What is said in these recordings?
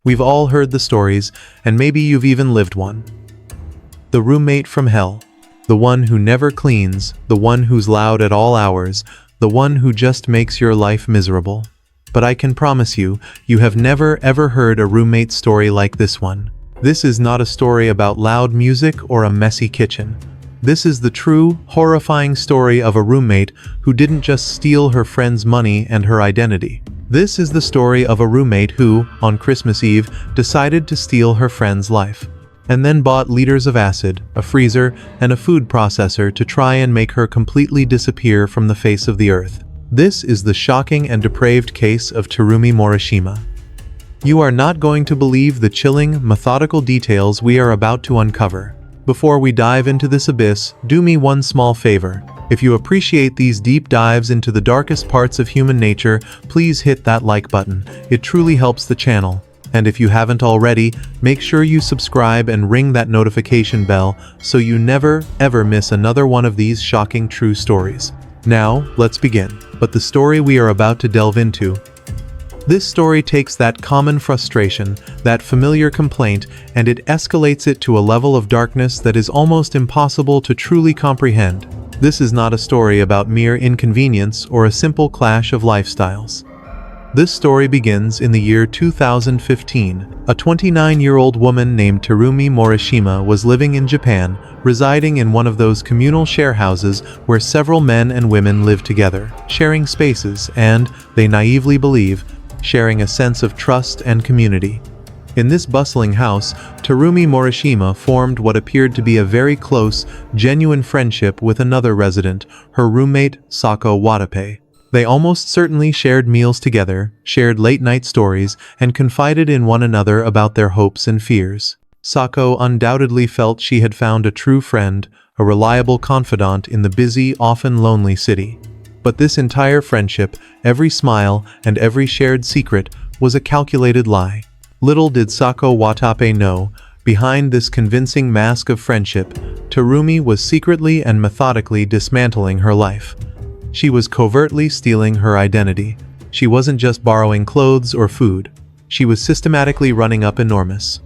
We've all heard the stories, and maybe you've even lived one. The roommate from hell. The one who never cleans, the one who's loud at all hours, the one who just makes your life miserable. But I can promise you, you have never ever heard a roommate story like this one. This is not a story about loud music or a messy kitchen. This is the true, horrifying story of a roommate who didn't just steal her friend's money and her identity. This is the story of a roommate who, on Christmas Eve, decided to steal her friend's life, and then bought liters of acid, a freezer, and a food processor to try and make her completely disappear from the face of the earth. This is the shocking and depraved case of Terumi Morishima. You are not going to believe the chilling, methodical details we are about to uncover. Before we dive into this abyss, do me one small favor. If you appreciate these deep dives into the darkest parts of human nature, please hit that like button. It truly helps the channel. And if you haven't already, make sure you subscribe and ring that notification bell so you never, ever miss another one of these shocking true stories. Now, let's begin. But the story we are about to delve into. This story takes that common frustration, that familiar complaint, and it escalates it to a level of darkness that is almost impossible to truly comprehend. This is not a story about mere inconvenience or a simple clash of lifestyles. This story begins in the year 2015. A 29-year-old woman named Terumi Morishima was living in Japan, residing in one of those communal share houses where several men and women live together, sharing spaces and, they naively believe, sharing a sense of trust and community. In this bustling house, Terumi Morishima formed what appeared to be a very close, genuine friendship with another resident, her roommate, Saako Watape. They almost certainly shared meals together, shared late-night stories, and confided in one another about their hopes and fears. Saako undoubtedly felt she had found a true friend, a reliable confidant in the busy, often lonely city. But this entire friendship, every smile, and every shared secret, was a calculated lie. Little did Saako Watape know, behind this convincing mask of friendship, Terumi was secretly and methodically dismantling her life. She was covertly stealing her identity. She wasn't just borrowing clothes or food. She was systematically running up enormous,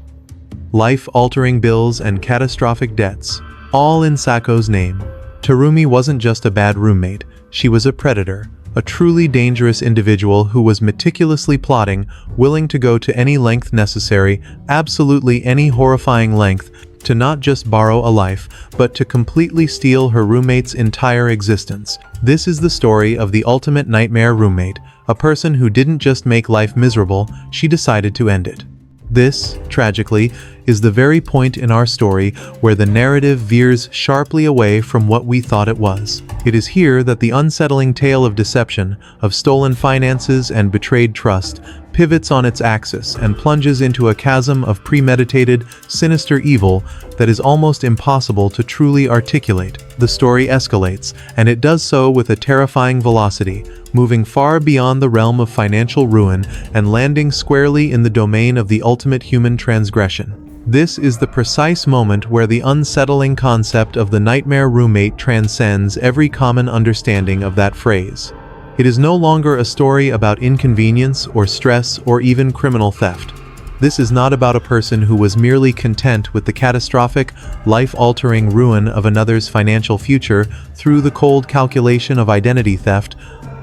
life-altering bills and catastrophic debts, all in Saako's name. Terumi wasn't just a bad roommate. She was a predator, a truly dangerous individual who was meticulously plotting, willing to go to any length necessary, absolutely any horrifying length, to not just borrow a life, but to completely steal her roommate's entire existence. This is the story of the ultimate nightmare roommate, a person who didn't just make life miserable, she decided to end it. This, tragically, is the very point in our story where the narrative veers sharply away from what we thought it was. It is here that the unsettling tale of deception, of stolen finances and betrayed trust, pivots on its axis and plunges into a chasm of premeditated, sinister evil that is almost impossible to truly articulate. The story escalates, and it does so with a terrifying velocity, moving far beyond the realm of financial ruin and landing squarely in the domain of the ultimate human transgression. This is the precise moment where the unsettling concept of the nightmare roommate transcends every common understanding of that phrase. It is no longer a story about inconvenience or stress or even criminal theft. This is not about a person who was merely content with the catastrophic, life-altering ruin of another's financial future through the cold calculation of identity theft,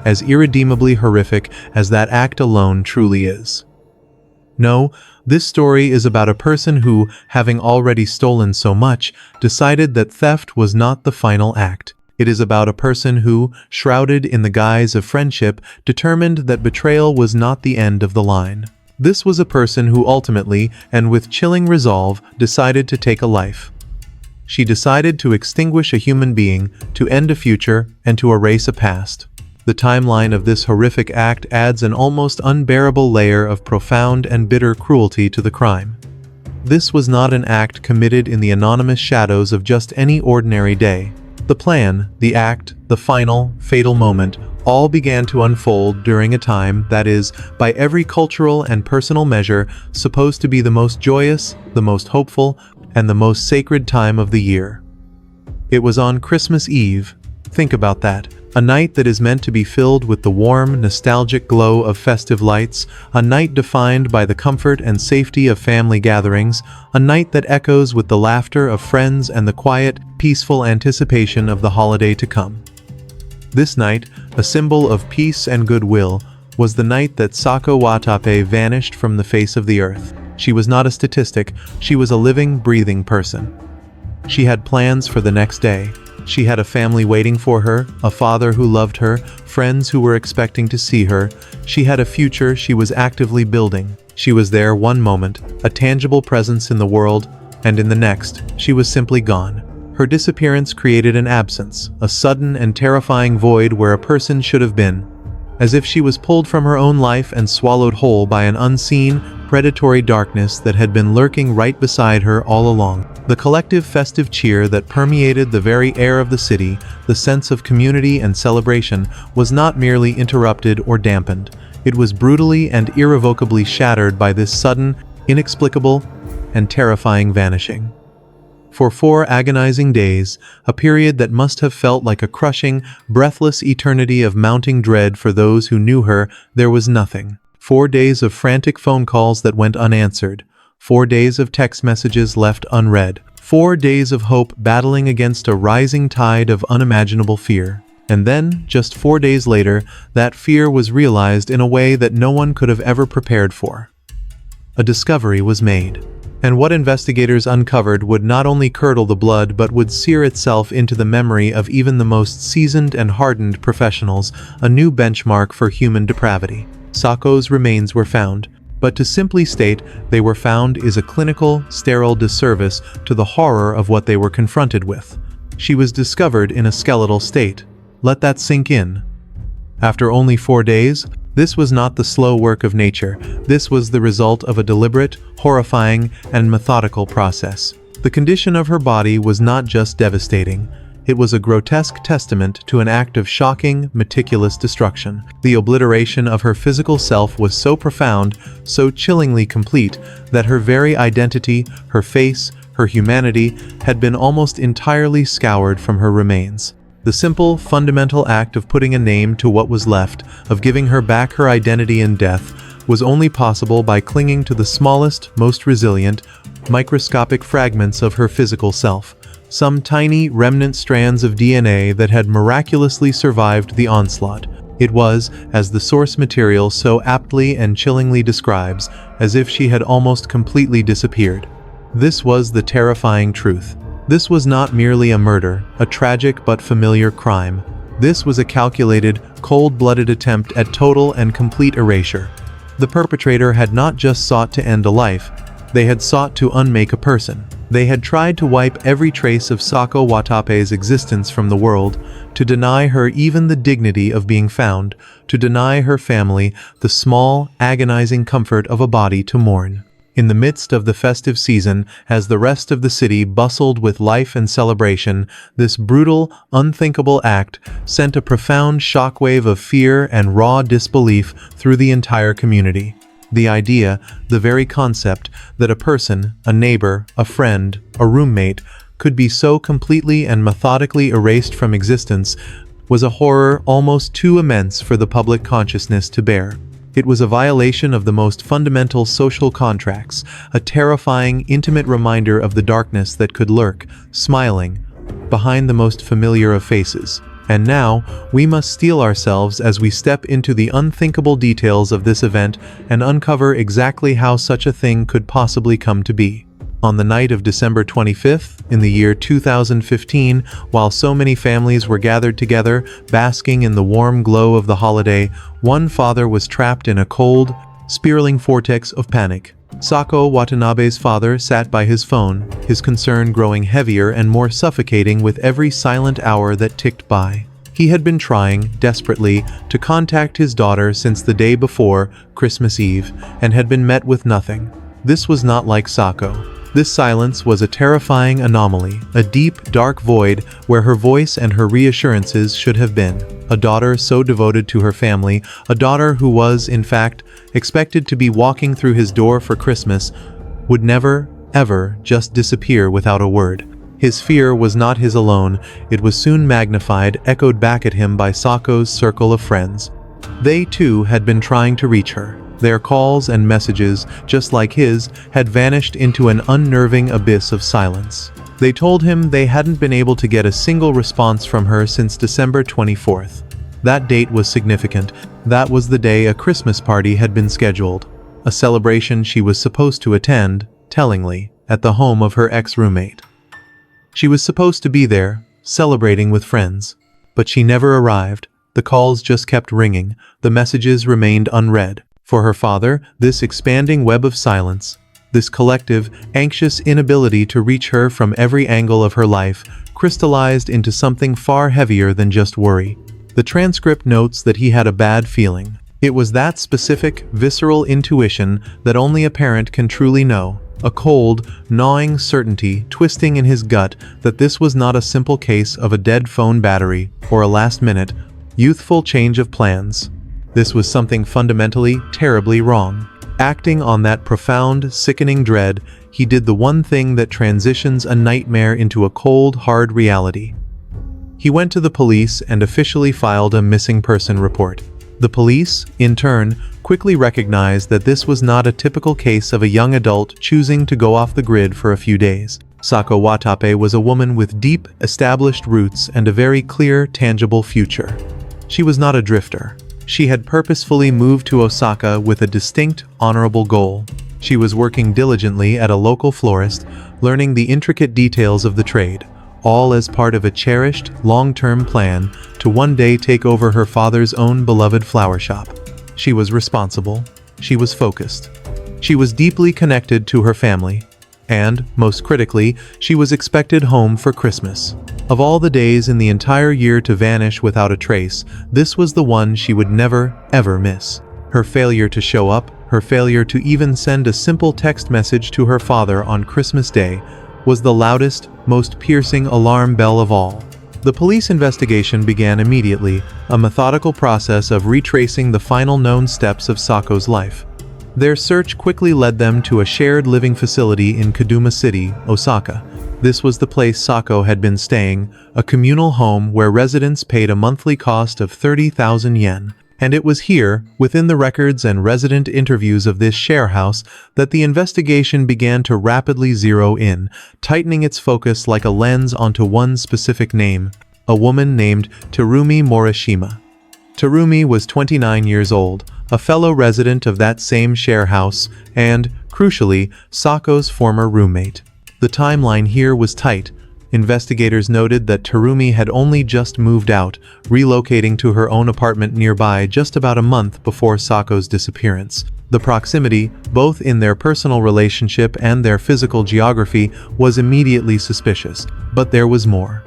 as irredeemably horrific as that act alone truly is. No, this story is about a person who, having already stolen so much, decided that theft was not the final act. It is about a person who, shrouded in the guise of friendship, determined that betrayal was not the end of the line. This was a person who ultimately, and with chilling resolve, decided to take a life. She decided to extinguish a human being, to end a future, and to erase a past. The timeline of this horrific act adds an almost unbearable layer of profound and bitter cruelty to the crime. This was not an act committed in the anonymous shadows of just any ordinary day. The plan, the act, the final, fatal moment, all began to unfold during a time that is, by every cultural and personal measure, supposed to be the most joyous, the most hopeful, and the most sacred time of the year. It was on Christmas Eve. Think about that. A night that is meant to be filled with the warm, nostalgic glow of festive lights, a night defined by the comfort and safety of family gatherings, a night that echoes with the laughter of friends and the quiet, peaceful anticipation of the holiday to come. This night, a symbol of peace and goodwill, was the night that Saako Watape vanished from the face of the earth. She was not a statistic, she was a living, breathing person. She had plans for the next day. She had a family waiting for her, a father who loved her, friends who were expecting to see her. She had a future she was actively building. She was there one moment, a tangible presence in the world, and in the next, she was simply gone. Her disappearance created an absence, a sudden and terrifying void where a person should have been, as if she was pulled from her own life and swallowed whole by an unseen, predatory darkness that had been lurking right beside her all along. The collective festive cheer that permeated the very air of the city, the sense of community and celebration, was not merely interrupted or dampened. It was brutally and irrevocably shattered by this sudden, inexplicable, and terrifying vanishing. For 4 agonizing days, a period that must have felt like a crushing, breathless eternity of mounting dread for those who knew her, there was nothing. 4 days of frantic phone calls that went unanswered. 4 days of text messages left unread. 4 days of hope battling against a rising tide of unimaginable fear. And then, just 4 days later, that fear was realized in a way that no one could have ever prepared for. A discovery was made. And what investigators uncovered would not only curdle the blood but would sear itself into the memory of even the most seasoned and hardened professionals, a new benchmark for human depravity. Saako's remains were found, but to simply state they were found is a clinical, sterile disservice to the horror of what they were confronted with. She was discovered in a skeletal state. Let that sink in. After only 4 days, this was not the slow work of nature. This was the result of a deliberate, horrifying, and methodical process. The condition of her body was not just devastating. It was a grotesque testament to an act of shocking, meticulous destruction. The obliteration of her physical self was so profound, so chillingly complete, that her very identity, her face, her humanity, had been almost entirely scoured from her remains. The simple, fundamental act of putting a name to what was left, of giving her back her identity in death, was only possible by clinging to the smallest, most resilient, microscopic fragments of her physical self. Some tiny, remnant strands of DNA that had miraculously survived the onslaught. It was, as the source material so aptly and chillingly describes, as if she had almost completely disappeared. This was the terrifying truth. This was not merely a murder, a tragic but familiar crime. This was a calculated, cold-blooded attempt at total and complete erasure. The perpetrator had not just sought to end a life, they had sought to unmake a person. They had tried to wipe every trace of Saako Watape's existence from the world, to deny her even the dignity of being found, to deny her family the small, agonizing comfort of a body to mourn. In the midst of the festive season, as the rest of the city bustled with life and celebration, this brutal, unthinkable act sent a profound shockwave of fear and raw disbelief through the entire community. The idea, the very concept, that a person, a neighbor, a friend, a roommate, could be so completely and methodically erased from existence was a horror almost too immense for the public consciousness to bear. It was a violation of the most fundamental social contracts, a terrifying, intimate reminder of the darkness that could lurk, smiling, behind the most familiar of faces. And now, we must steel ourselves as we step into the unthinkable details of this event and uncover exactly how such a thing could possibly come to be. On the night of December 25th, in the year 2015, while so many families were gathered together, basking in the warm glow of the holiday, one father was trapped in a cold, spiraling vortex of panic. Saako Watanabe's father sat by his phone, his concern growing heavier and more suffocating with every silent hour that ticked by. He had been trying, desperately, to contact his daughter since the day before, Christmas Eve, and had been met with nothing. This was not like Saako. This silence was a terrifying anomaly, a deep, dark void where her voice and her reassurances should have been. A daughter so devoted to her family, a daughter who was, in fact, expected to be walking through his door for Christmas, would never, ever just disappear without a word. His fear was not his alone, it was soon magnified, echoed back at him by Saako's circle of friends. They too had been trying to reach her. Their calls and messages, just like his, had vanished into an unnerving abyss of silence. They told him they hadn't been able to get a single response from her since December 24th. That date was significant. That was the day a Christmas party had been scheduled. A celebration she was supposed to attend, tellingly, at the home of her ex-roommate. She was supposed to be there, celebrating with friends. But she never arrived. The calls just kept ringing. The messages remained unread. For her father, this expanding web of silence, this collective, anxious inability to reach her from every angle of her life, crystallized into something far heavier than just worry. The transcript notes that he had a bad feeling. It was that specific, visceral intuition that only a parent can truly know. A cold, gnawing certainty twisting in his gut that this was not a simple case of a dead phone battery or a last-minute, youthful change of plans. This was something fundamentally, terribly wrong. Acting on that profound, sickening dread, he did the one thing that transitions a nightmare into a cold, hard reality. He went to the police and officially filed a missing person report. The police, in turn, quickly recognized that this was not a typical case of a young adult choosing to go off the grid for a few days. Saako Watape was a woman with deep, established roots and a very clear, tangible future. She was not a drifter. She had purposefully moved to Osaka with a distinct, honorable goal. She was working diligently at a local florist, learning the intricate details of the trade, all as part of a cherished, long-term plan to one day take over her father's own beloved flower shop. She was responsible. She was focused. She was deeply connected to her family. And, most critically, she was expected home for Christmas. Of all the days in the entire year to vanish without a trace, this was the one she would never, ever miss. Her failure to show up, her failure to even send a simple text message to her father on Christmas Day, was the loudest, most piercing alarm bell of all. The police investigation began immediately, a methodical process of retracing the final known steps of Saako's life. Their search quickly led them to a shared living facility in Kaduma City, Osaka. This was the place Saako had been staying, a communal home where residents paid a monthly cost of 30,000 yen. And it was here, within the records and resident interviews of this share house, that the investigation began to rapidly zero in, tightening its focus like a lens onto one specific name, a woman named Terumi Morishima. Terumi was 29 years old, a fellow resident of that same share house, and, crucially, Saako's former roommate. The timeline here was tight. Investigators noted that Terumi had only just moved out, relocating to her own apartment nearby just about a month before Saako's disappearance. The proximity, both in their personal relationship and their physical geography, was immediately suspicious. But there was more.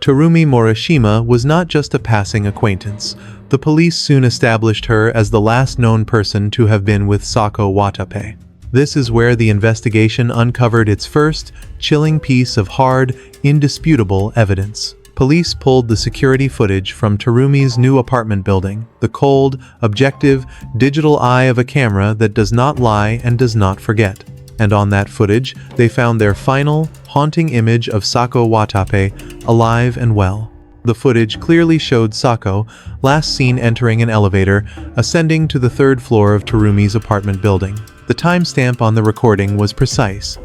Terumi Morishima was not just a passing acquaintance. The police soon established her as the last known person to have been with Saako Watape. This is where the investigation uncovered its first, chilling piece of hard, indisputable evidence. Police pulled the security footage from Terumi's new apartment building, the cold, objective, digital eye of a camera that does not lie and does not forget. And on that footage, they found their final, haunting image of Saako Watape, alive and well. The footage clearly showed Saako, last seen entering an elevator, ascending to the third floor of Terumi's apartment building. The timestamp on the recording was precise.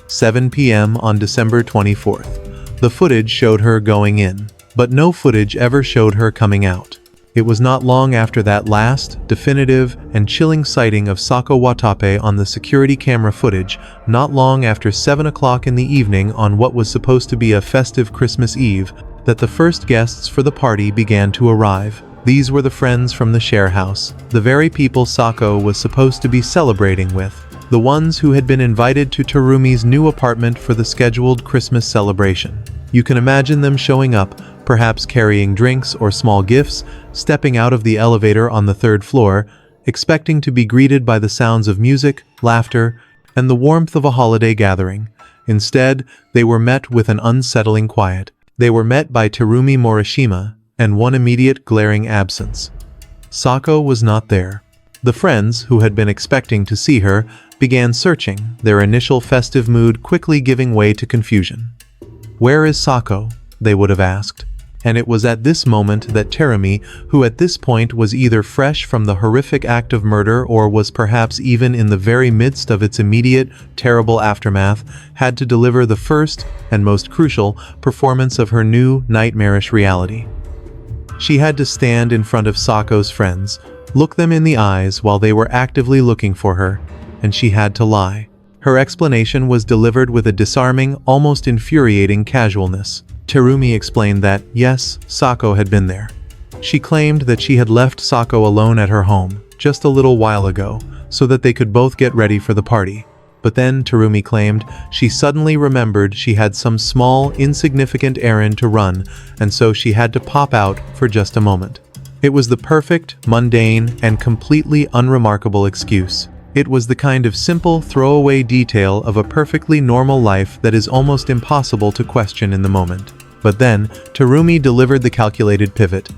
7 p.m. on December 24th. The footage showed her going in, but no footage ever showed her coming out. It was not long after that last, definitive, and chilling sighting of Saako Watape on the security camera footage, not long after 7 o'clock in the evening on what was supposed to be a festive Christmas Eve, that the first guests for the party began to arrive. These were the friends from the share house, the very people Saako was supposed to be celebrating with, the ones who had been invited to Terumi's new apartment for the scheduled Christmas celebration. You can imagine them showing up, perhaps carrying drinks or small gifts, stepping out of the elevator on the third floor, expecting to be greeted by the sounds of music, laughter, and the warmth of a holiday gathering. Instead, they were met with an unsettling quiet. They were met by Terumi Morishima, and one immediate glaring absence. Saako was not there. The friends, who had been expecting to see her, began searching, their initial festive mood quickly giving way to confusion. "Where is Saako?" they would have asked. And it was at this moment that Terumi, who at this point was either fresh from the horrific act of murder or was perhaps even in the very midst of its immediate, terrible aftermath, had to deliver the first, and most crucial, performance of her new, nightmarish reality. She had to stand in front of Saako's friends, look them in the eyes while they were actively looking for her, and she had to lie. Her explanation was delivered with a disarming, almost infuriating casualness. Terumi explained that, yes, Saako had been there. She claimed that she had left Saako alone at her home, just a little while ago, so that they could both get ready for the party. But then, Terumi claimed, she suddenly remembered she had some small, insignificant errand to run, and so she had to pop out for just a moment. It was the perfect, mundane, and completely unremarkable excuse. It was the kind of simple, throwaway detail of a perfectly normal life that is almost impossible to question in the moment. But then, Terumi delivered the calculated pivot.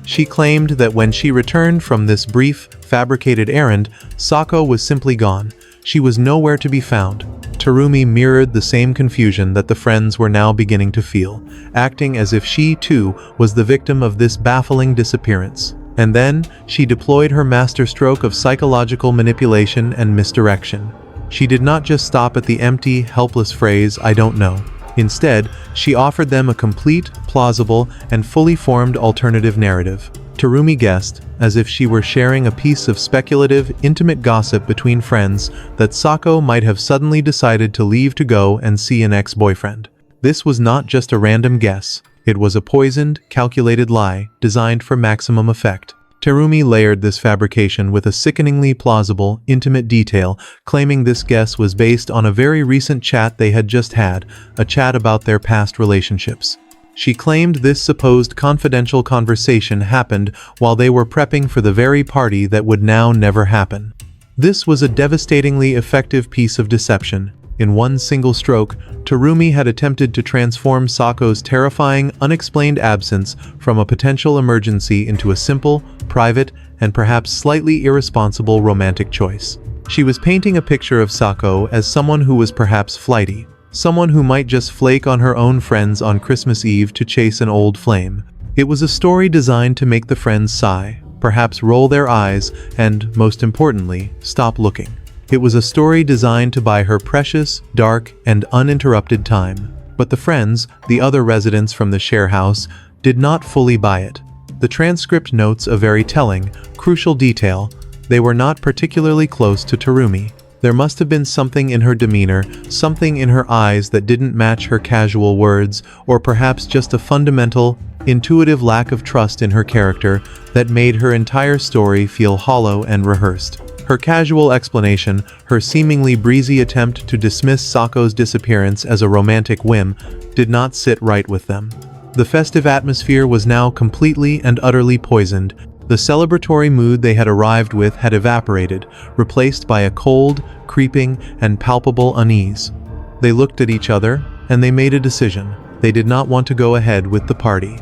She claimed that when she returned from this brief, fabricated errand, Saako was simply gone. She was nowhere to be found. Terumi mirrored the same confusion that the friends were now beginning to feel, acting as if she, too, was the victim of this baffling disappearance. And then, she deployed her masterstroke of psychological manipulation and misdirection. She did not just stop at the empty, helpless phrase, "I don't know." Instead, she offered them a complete, plausible, and fully formed alternative narrative. Terumi guessed, as if she were sharing a piece of speculative, intimate gossip between friends, that Saako might have suddenly decided to leave to go and see an ex-boyfriend. This was not just a random guess. It was a poisoned, calculated lie, designed for maximum effect. Terumi layered this fabrication with a sickeningly plausible, intimate detail, claiming this guess was based on a very recent chat they had just had, a chat about their past relationships. She claimed this supposed confidential conversation happened while they were prepping for the very party that would now never happen. This was a devastatingly effective piece of deception. In one single stroke, Terumi had attempted to transform Saako's terrifying, unexplained absence from a potential emergency into a simple, private, and perhaps slightly irresponsible romantic choice. She was painting a picture of Saako as someone who was perhaps flighty, someone who might just flake on her own friends on Christmas Eve to chase an old flame. It was a story designed to make the friends sigh, perhaps roll their eyes, and, most importantly, stop looking. It was a story designed to buy her precious, dark, and uninterrupted time. But the friends, the other residents from the share house, did not fully buy it. The transcript notes a very telling, crucial detail. They were not particularly close to Terumi. There must have been something in her demeanor, something in her eyes that didn't match her casual words, or perhaps just a fundamental, intuitive lack of trust in her character that made her entire story feel hollow and rehearsed. Her casual explanation, her seemingly breezy attempt to dismiss Saako's disappearance as a romantic whim, did not sit right with them. The festive atmosphere was now completely and utterly poisoned. The celebratory mood they had arrived with had evaporated, replaced by a cold, creeping, and palpable unease. They looked at each other, and they made a decision. They did not want to go ahead with the party.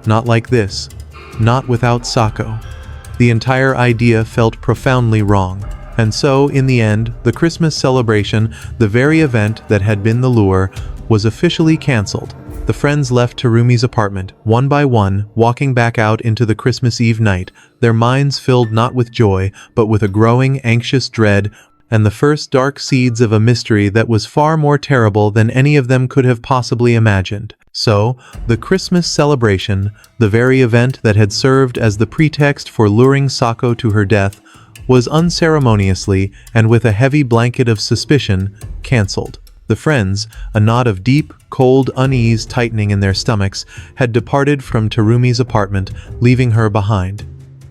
Not like this. Not without Saako. The entire idea felt profoundly wrong. And so, in the end, the Christmas celebration, the very event that had been the lure, was officially cancelled. The friends left Terumi's apartment, one by one, walking back out into the Christmas Eve night, their minds filled not with joy, but with a growing, anxious dread, and the first dark seeds of a mystery that was far more terrible than any of them could have possibly imagined. So, the Christmas celebration, the very event that had served as the pretext for luring Saako to her death, was unceremoniously, and with a heavy blanket of suspicion, cancelled. The friends, a knot of deep, cold unease tightening in their stomachs, had departed from Terumi's apartment, leaving her behind.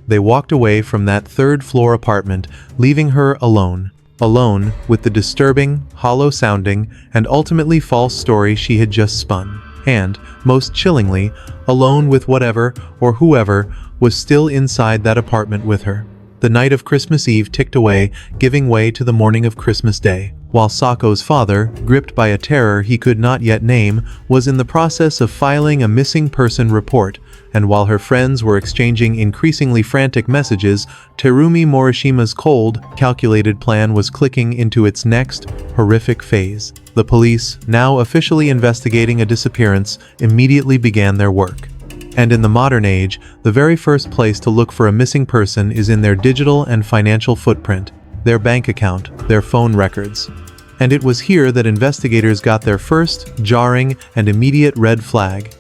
They walked away from that third-floor apartment, leaving her alone. Alone with the disturbing, hollow-sounding, and ultimately false story she had just spun. And, most chillingly, alone with whatever, or whoever, was still inside that apartment with her. The night of Christmas Eve ticked away, giving way to the morning of Christmas Day. While Saako's father, gripped by a terror he could not yet name, was in the process of filing a missing person report, and while her friends were exchanging increasingly frantic messages, Terumi Morishima's cold, calculated plan was clicking into its next, horrific phase. The police, now officially investigating a disappearance, immediately began their work. And in the modern age, the very first place to look for a missing person is in their digital and financial footprint, their bank account, their phone records. And it was here that investigators got their first, jarring, and immediate red flag.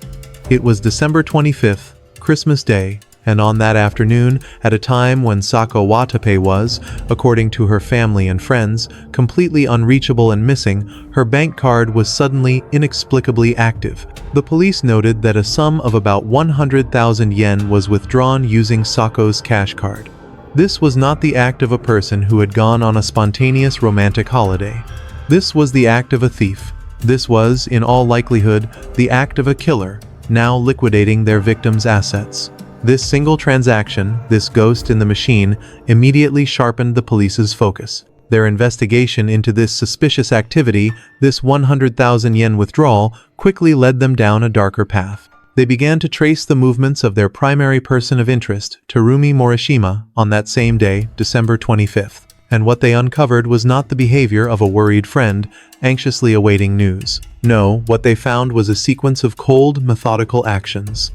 It was December 25th, Christmas Day, and on that afternoon, at a time when Saako Watape was, according to her family and friends, completely unreachable and missing, her bank card was suddenly, inexplicably active. The police noted that a sum of about 100,000 yen was withdrawn using Saako's cash card. This was not the act of a person who had gone on a spontaneous romantic holiday. This was the act of a thief. This was, in all likelihood, the act of a killer, now liquidating their victims' assets. This single transaction, this ghost in the machine, immediately sharpened the police's focus. Their investigation into this suspicious activity, this 100,000 yen withdrawal, quickly led them down a darker path. They began to trace the movements of their primary person of interest, Terumi Morishima, on that same day, December 25th. And what they uncovered was not the behavior of a worried friend, anxiously awaiting news. No, what they found was a sequence of cold, methodical actions.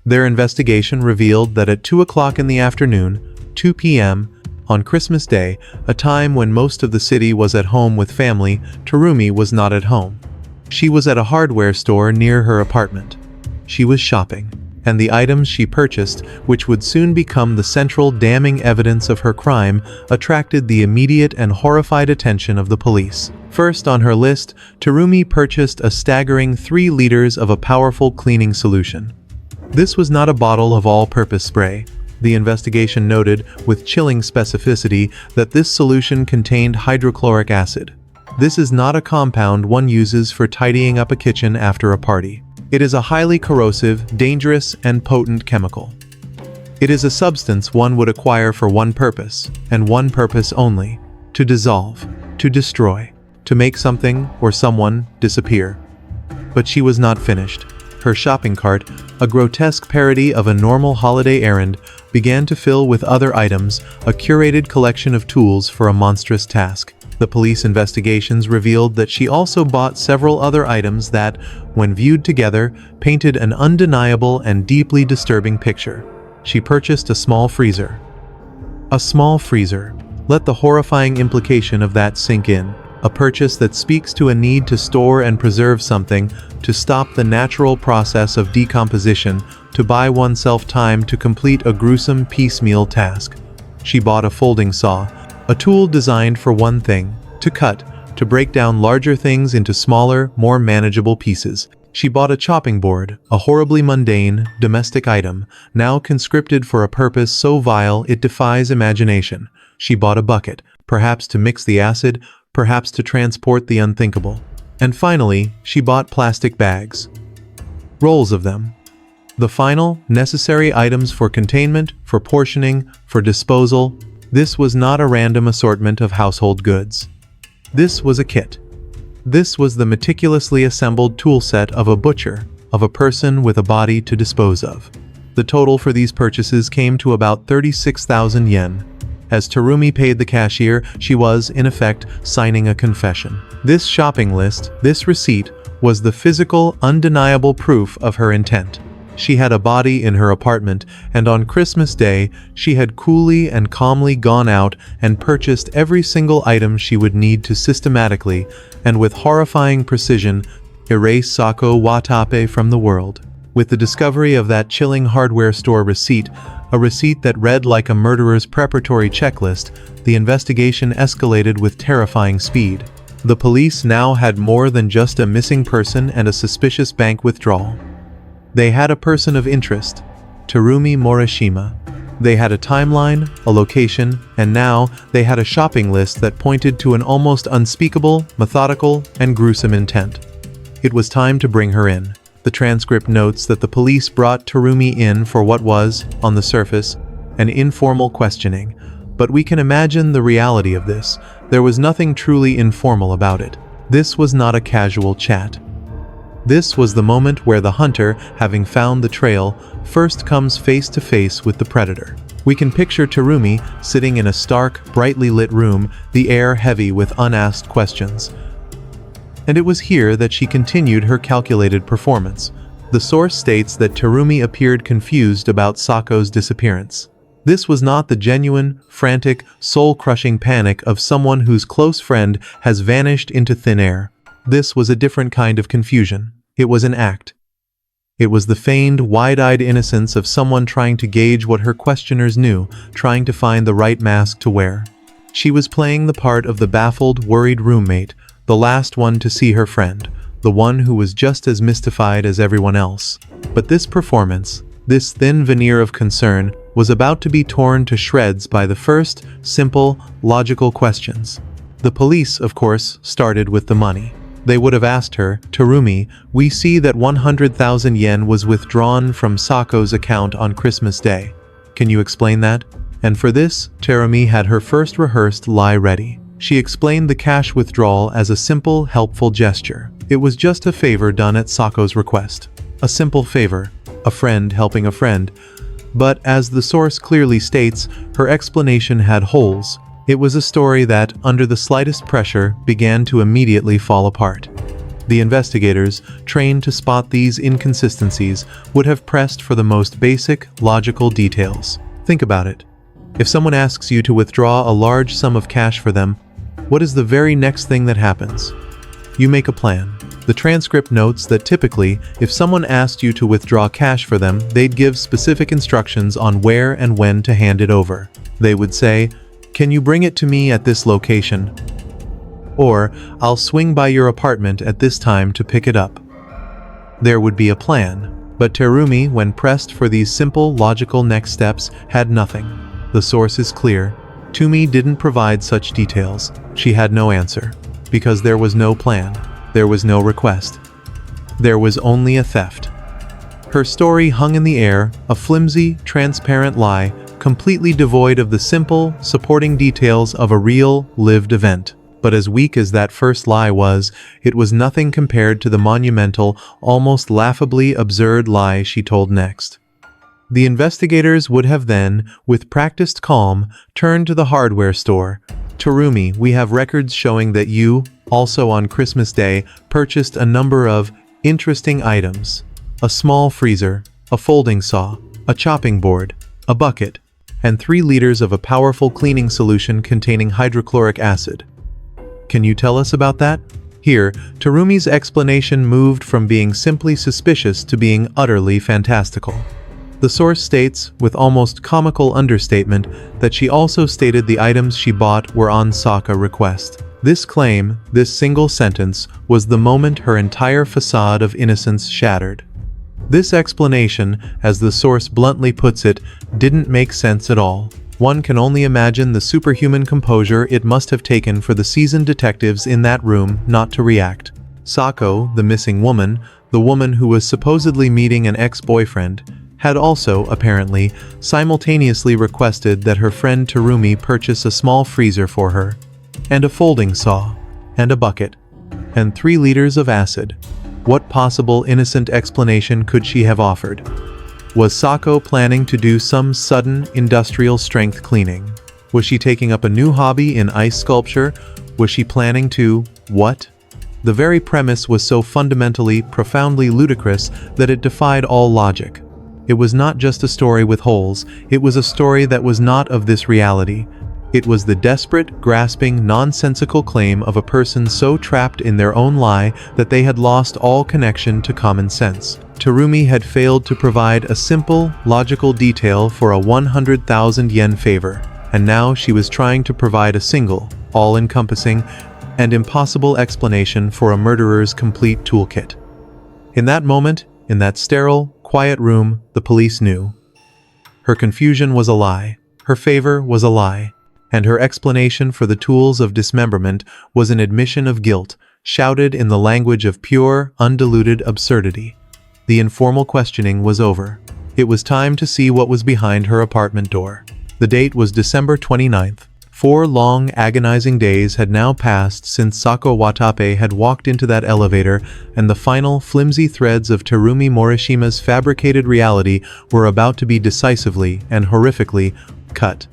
Their investigation revealed that at 2 o'clock in the afternoon, 2 p.m., on Christmas Day, a time when most of the city was at home with family, Terumi was not at home. She was at a hardware store near her apartment. She was shopping, and the items she purchased, which would soon become the central damning evidence of her crime, attracted the immediate and horrified attention of the police. First on her list, Terumi purchased a staggering 3 liters of a powerful cleaning solution. This was not a bottle of all-purpose spray. The investigation noted, with chilling specificity, that this solution contained hydrochloric acid. This is not a compound one uses for tidying up a kitchen after a party. It is a highly corrosive, dangerous, and potent chemical. It is a substance one would acquire for one purpose, and one purpose only: to dissolve, to destroy, to make something or someone disappear. But she was not finished. Her shopping cart, a grotesque parody of a normal holiday errand, began to fill with other items, a curated collection of tools for a monstrous task. The police investigations revealed that she also bought several other items that, when viewed together, painted an undeniable and deeply disturbing picture. She purchased a small freezer. A small freezer. Let the horrifying implication of that sink in. A purchase that speaks to a need to store and preserve something, to stop the natural process of decomposition, to buy oneself time to complete a gruesome piecemeal task. She bought a folding saw, a tool designed for one thing: to cut, to break down larger things into smaller, more manageable pieces. She bought a chopping board, a horribly mundane, domestic item, now conscripted for a purpose so vile it defies imagination. She bought a bucket, perhaps to mix the acid, perhaps to transport the unthinkable. And finally, she bought plastic bags. Rolls of them. The final, necessary items for containment, for portioning, for disposal. This was not a random assortment of household goods. This was a kit. This was the meticulously assembled tool set of a butcher, of a person with a body to dispose of. The total for these purchases came to about 36,000 yen. As Terumi paid the cashier, she was, in effect, signing a confession. This shopping list, this receipt, was the physical, undeniable proof of her intent. She had a body in her apartment, and on Christmas Day, she had coolly and calmly gone out and purchased every single item she would need to systematically, and with horrifying precision, erase Saako Watape from the world. With the discovery of that chilling hardware store receipt, a receipt that read like a murderer's preparatory checklist, the investigation escalated with terrifying speed. The police now had more than just a missing person and a suspicious bank withdrawal. They had a person of interest, Terumi Morishima. They had a timeline, a location, and now they had a shopping list that pointed to an almost unspeakable, methodical, and gruesome intent. It was time to bring her in. The transcript notes that the police brought Terumi in for what was, on the surface, an informal questioning. But we can imagine the reality of this. There was nothing truly informal about it. This was not a casual chat. This was the moment where the hunter, having found the trail, first comes face to face with the predator. We can picture Terumi sitting in a stark, brightly lit room, the air heavy with unasked questions. And it was here that she continued her calculated performance. The source states that Terumi appeared confused about Saako's disappearance. This was not the genuine, frantic, soul-crushing panic of someone whose close friend has vanished into thin air. This was a different kind of confusion. It was an act. It was the feigned, wide-eyed innocence of someone trying to gauge what her questioners knew, trying to find the right mask to wear. She was playing the part of the baffled, worried roommate, the last one to see her friend, the one who was just as mystified as everyone else. But this performance, this thin veneer of concern, was about to be torn to shreds by the first, simple, logical questions. The police, of course, started with the money. They would have asked her, "Terumi, we see that 100,000 yen was withdrawn from Saako's account on Christmas Day. Can you explain that?" And for this, Terumi had her first rehearsed lie ready. She explained the cash withdrawal as a simple, helpful gesture. It was just a favor done at Saako's request. A simple favor, a friend helping a friend. But as the source clearly states, her explanation had holes. It was a story that, under the slightest pressure, began to immediately fall apart. The investigators, trained to spot these inconsistencies, would have pressed for the most basic, logical details. Think about it. If someone asks you to withdraw a large sum of cash for them, what is the very next thing that happens? You make a plan. The transcript notes that typically, if someone asked you to withdraw cash for them, they'd give specific instructions on where and when to hand it over. They would say, "Can you bring it to me at this location?" Or, "I'll swing by your apartment at this time to pick it up." There would be a plan. But Terumi, when pressed for these simple, logical next steps, had nothing. The source is clear. Terumi didn't provide such details. She had no answer. Because there was no plan. There was no request. There was only a theft. Her story hung in the air, a flimsy, transparent lie, completely devoid of the simple, supporting details of a real, lived event. But as weak as that first lie was, it was nothing compared to the monumental, almost laughably absurd lie she told next. The investigators would have then, with practiced calm, turned to the hardware store. "Terumi, we have records showing that you, also on Christmas Day, purchased a number of interesting items. A small freezer, a folding saw, a chopping board, a bucket, and 3 liters of a powerful cleaning solution containing hydrochloric acid. Can you tell us about that?" Here, Terumi's explanation moved from being simply suspicious to being utterly fantastical. The source states, with almost comical understatement, that she also stated the items she bought were on Saako request. This claim, this single sentence, was the moment her entire facade of innocence shattered. This explanation, as the source bluntly puts it, didn't make sense at all. One can only imagine the superhuman composure it must have taken for the seasoned detectives in that room not to react. Saako, the missing woman, the woman who was supposedly meeting an ex-boyfriend, had also, apparently, simultaneously requested that her friend Terumi purchase a small freezer for her, and a folding saw, and a bucket, and 3 liters of acid. What possible innocent explanation could she have offered? Was Saako planning to do some sudden industrial strength cleaning? Was she taking up a new hobby in ice sculpture? Was she planning to, what? The very premise was so fundamentally, profoundly ludicrous that it defied all logic. It was not just a story with holes, it was a story that was not of this reality. It was the desperate, grasping, nonsensical claim of a person so trapped in their own lie that they had lost all connection to common sense. Terumi had failed to provide a simple, logical detail for a 100,000 yen favor, and now she was trying to provide a single, all-encompassing, and impossible explanation for a murderer's complete toolkit. In that moment, in that sterile, quiet room, the police knew. Her confusion was a lie, her favor was a lie, and her explanation for the tools of dismemberment was an admission of guilt, shouted in the language of pure, undiluted absurdity. The informal questioning was over. It was time to see what was behind her apartment door. The date was December 29th. 4 long, agonizing days had now passed since Saako Watape had walked into that elevator, and the final, flimsy threads of Terumi Morishima's fabricated reality were about to be decisively and horrifically cut.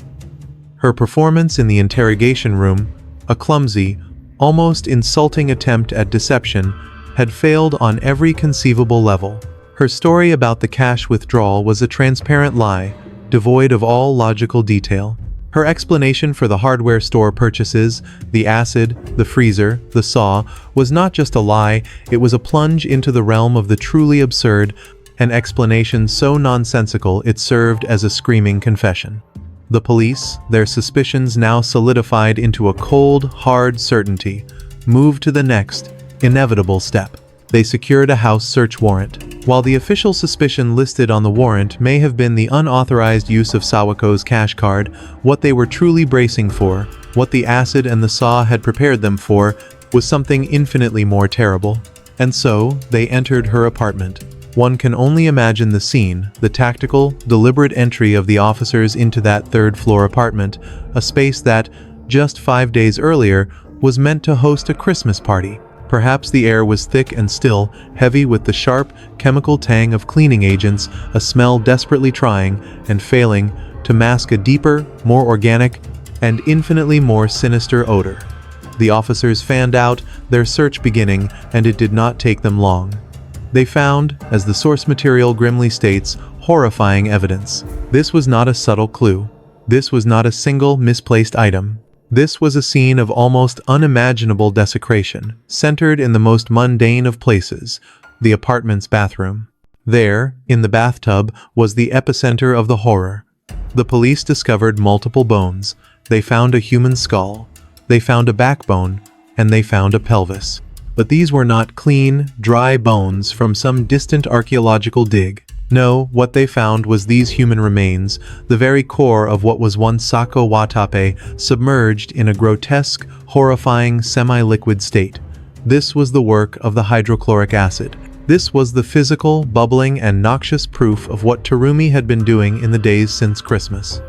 Her performance in the interrogation room, a clumsy, almost insulting attempt at deception had failed on every conceivable level. Her story about the cash withdrawal was a transparent lie, devoid of all logical detail. Her explanation for the hardware store purchases, the acid, the freezer, the saw, was not just a lie, it was a plunge into the realm of the truly absurd, an explanation so nonsensical it served as a screaming confession. The police, their suspicions now solidified into a cold, hard certainty, moved to the next, inevitable step. They secured a house search warrant. While the official suspicion listed on the warrant may have been the unauthorized use of Sawako's cash card, what they were truly bracing for, what the acid and the saw had prepared them for, was something infinitely more terrible. And so, they entered her apartment. One can only imagine the scene, the tactical, deliberate entry of the officers into that third-floor apartment, a space that, just 5 days earlier, was meant to host a Christmas party. Perhaps the air was thick and still, heavy with the sharp, chemical tang of cleaning agents, a smell desperately trying, and failing, to mask a deeper, more organic, and infinitely more sinister odor. The officers fanned out, their search beginning, and it did not take them long. They found, as the source material grimly states, horrifying evidence. This was not a subtle clue. This was not a single misplaced item. This was a scene of almost unimaginable desecration, centered in the most mundane of places, the apartment's bathroom. There, in the bathtub, was the epicenter of the horror. The police discovered multiple bones. They found a human skull. They found a backbone, and they found a pelvis. But these were not clean, dry bones from some distant archaeological dig. No, what they found was these human remains, the very core of what was once Saako Watape, submerged in a grotesque, horrifying, semi-liquid state. This was the work of the hydrochloric acid. This was the physical, bubbling, and noxious proof of what Terumi had been doing in the days since Christmas.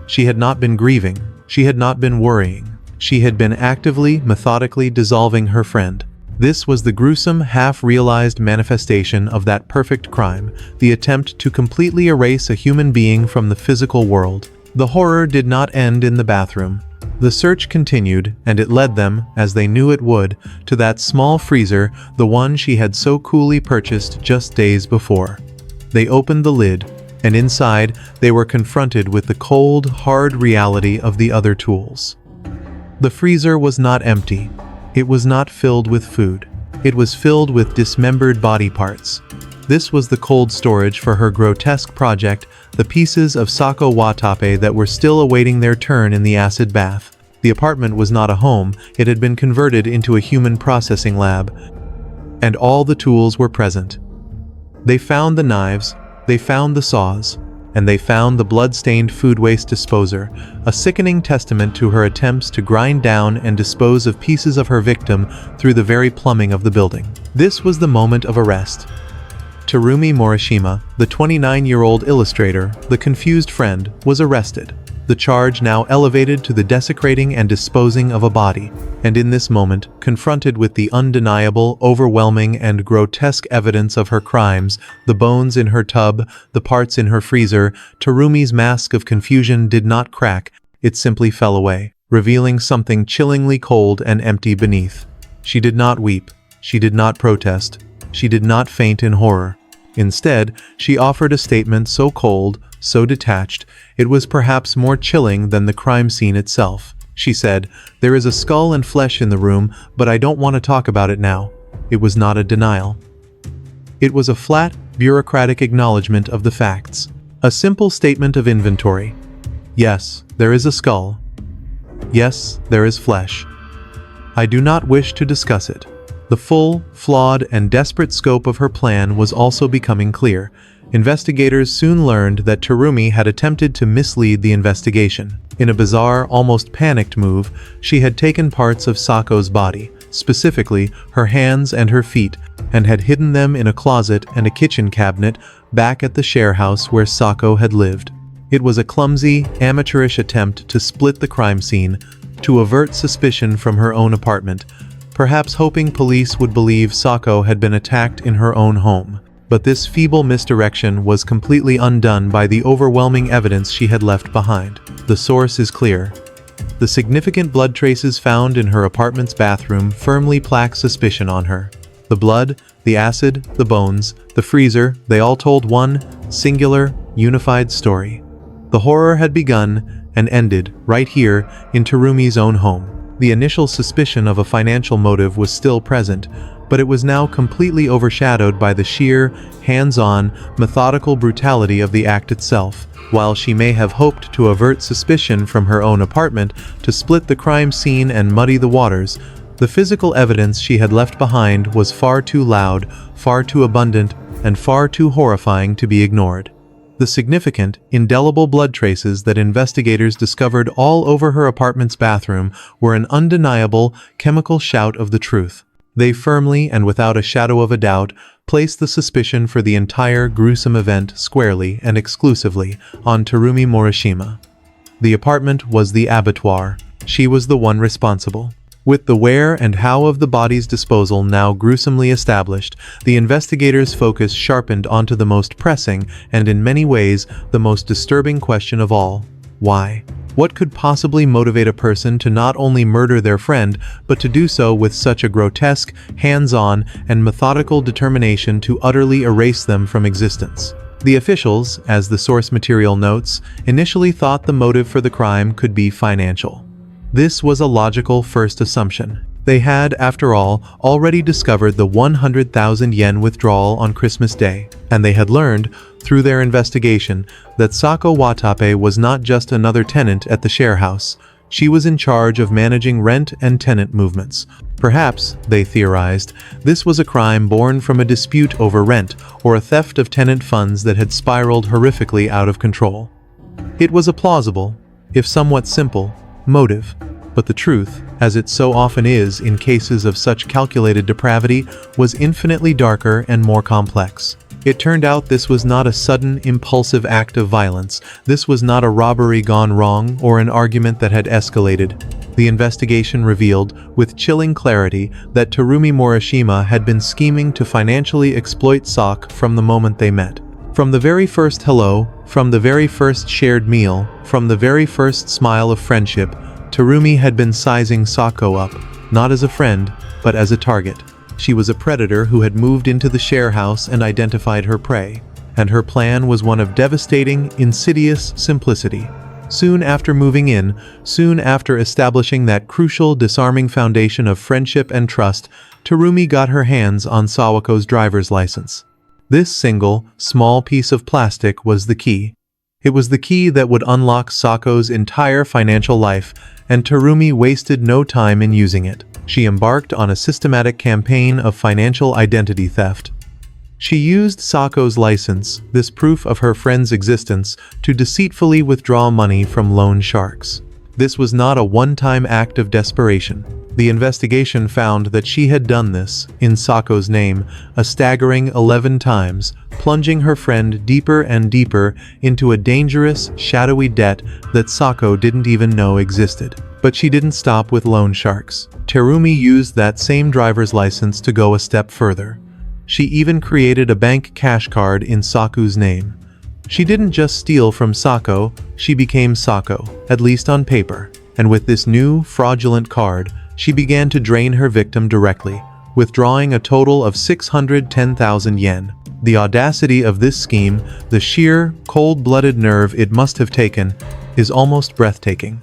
She had not been grieving. She had not been worrying. She had been actively, methodically dissolving her friend. This was the gruesome, half-realized manifestation of that perfect crime, the attempt to completely erase a human being from the physical world. The horror did not end in the bathroom. The search continued, and it led them, as they knew it would, to that small freezer, the one she had so coolly purchased just days before. They opened the lid, and inside, they were confronted with the cold, hard reality of the other tools. The freezer was not empty. It was not filled with food. It was filled with dismembered body parts. This was the cold storage for her grotesque project, the pieces of Saako Watape that were still awaiting their turn in the acid bath. The apartment was not a home, it had been converted into a human processing lab. And all the tools were present. They found the knives, they found the saws, and they found the blood-stained food waste disposer, a sickening testament to her attempts to grind down and dispose of pieces of her victim through the very plumbing of the building. This was the moment of arrest. Terumi Morishima, the 29-year-old illustrator, the confused friend, was arrested. The charge now elevated to the desecrating and disposing of a body, and in this moment, confronted with the undeniable, overwhelming, and grotesque evidence of her crimes, the bones in her tub, the parts in her freezer, Terumi's mask of confusion did not crack, it simply fell away, revealing something chillingly cold and empty beneath. She did not weep, she did not protest, she did not faint in horror. Instead, she offered a statement so cold, so detached, it was perhaps more chilling than the crime scene itself. She said, "There is a skull and flesh in the room, but I don't want to talk about it now." It was not a denial. It was a flat, bureaucratic acknowledgement of the facts. A simple statement of inventory. Yes, there is a skull. Yes, there is flesh. I do not wish to discuss it. The full, flawed, and desperate scope of her plan was also becoming clear. Investigators soon learned that Terumi had attempted to mislead the investigation. In a bizarre, almost panicked move, she had taken parts of Sako's body, specifically her hands and her feet, and had hidden them in a closet and a kitchen cabinet back at the share house where Saako had lived. It was a clumsy, amateurish attempt to split the crime scene, to avert suspicion from her own apartment, perhaps hoping police would believe Saako had been attacked in her own home. But this feeble misdirection was completely undone by the overwhelming evidence she had left behind. The source is clear. The significant blood traces found in her apartment's bathroom firmly plaque suspicion on her. The blood, the acid, the bones, the freezer, they all told one, singular, unified story. The horror had begun and ended right here in Terumi's own home. The initial suspicion of a financial motive was still present, but it was now completely overshadowed by the sheer, hands-on, methodical brutality of the act itself. While she may have hoped to avert suspicion from her own apartment, to split the crime scene and muddy the waters, the physical evidence she had left behind was far too loud, far too abundant, and far too horrifying to be ignored. The significant, indelible blood traces that investigators discovered all over her apartment's bathroom were an undeniable, chemical shout of the truth. They firmly and without a shadow of a doubt placed the suspicion for the entire gruesome event squarely and exclusively on Terumi Morishima. The apartment was the abattoir. She was the one responsible. With the where and how of the body's disposal now gruesomely established, the investigators' focus sharpened onto the most pressing and in many ways the most disturbing question of all: why? What could possibly motivate a person to not only murder their friend, but to do so with such a grotesque, hands-on, and methodical determination to utterly erase them from existence? The officials, as the source material notes, initially thought the motive for the crime could be financial. This was a logical first assumption. They had, after all, already discovered the 100,000 yen withdrawal on Christmas Day, and they had learned, through their investigation, that Saako Watape was not just another tenant at the share house. She was in charge of managing rent and tenant movements. Perhaps, they theorized, this was a crime born from a dispute over rent or a theft of tenant funds that had spiraled horrifically out of control. It was a plausible, if somewhat simple, motive. But the truth, as it so often is in cases of such calculated depravity, was infinitely darker and more complex. It turned out this was not a sudden, impulsive act of violence. This was not a robbery gone wrong or an argument that had escalated. The investigation revealed, with chilling clarity, that Terumi Morishima had been scheming to financially exploit Saako from the moment they met. From the very first hello, from the very first shared meal, from the very first smile of friendship, Terumi had been sizing Saako up, not as a friend, but as a target. She was a predator who had moved into the share house and identified her prey, and her plan was one of devastating, insidious simplicity. Soon after moving in, soon after establishing that crucial, disarming foundation of friendship and trust, Terumi got her hands on Sawako's driver's license. This single, small piece of plastic was the key. It was the key that would unlock Sako's entire financial life, and Terumi wasted no time in using it. She embarked on a systematic campaign of financial identity theft. She used Sako's license, this proof of her friend's existence, to deceitfully withdraw money from loan sharks. This was not a one-time act of desperation. The investigation found that she had done this, in Sako's name, a staggering 11 times, plunging her friend deeper and deeper into a dangerous, shadowy debt that Saako didn't even know existed. But she didn't stop with loan sharks. Terumi used that same driver's license to go a step further. She even created a bank cash card in Sako's name. She didn't just steal from Saako, she became Saako, at least on paper. And with this new, fraudulent card, she began to drain her victim directly, withdrawing a total of 610,000 yen. The audacity of this scheme, the sheer, cold-blooded nerve it must have taken, is almost breathtaking.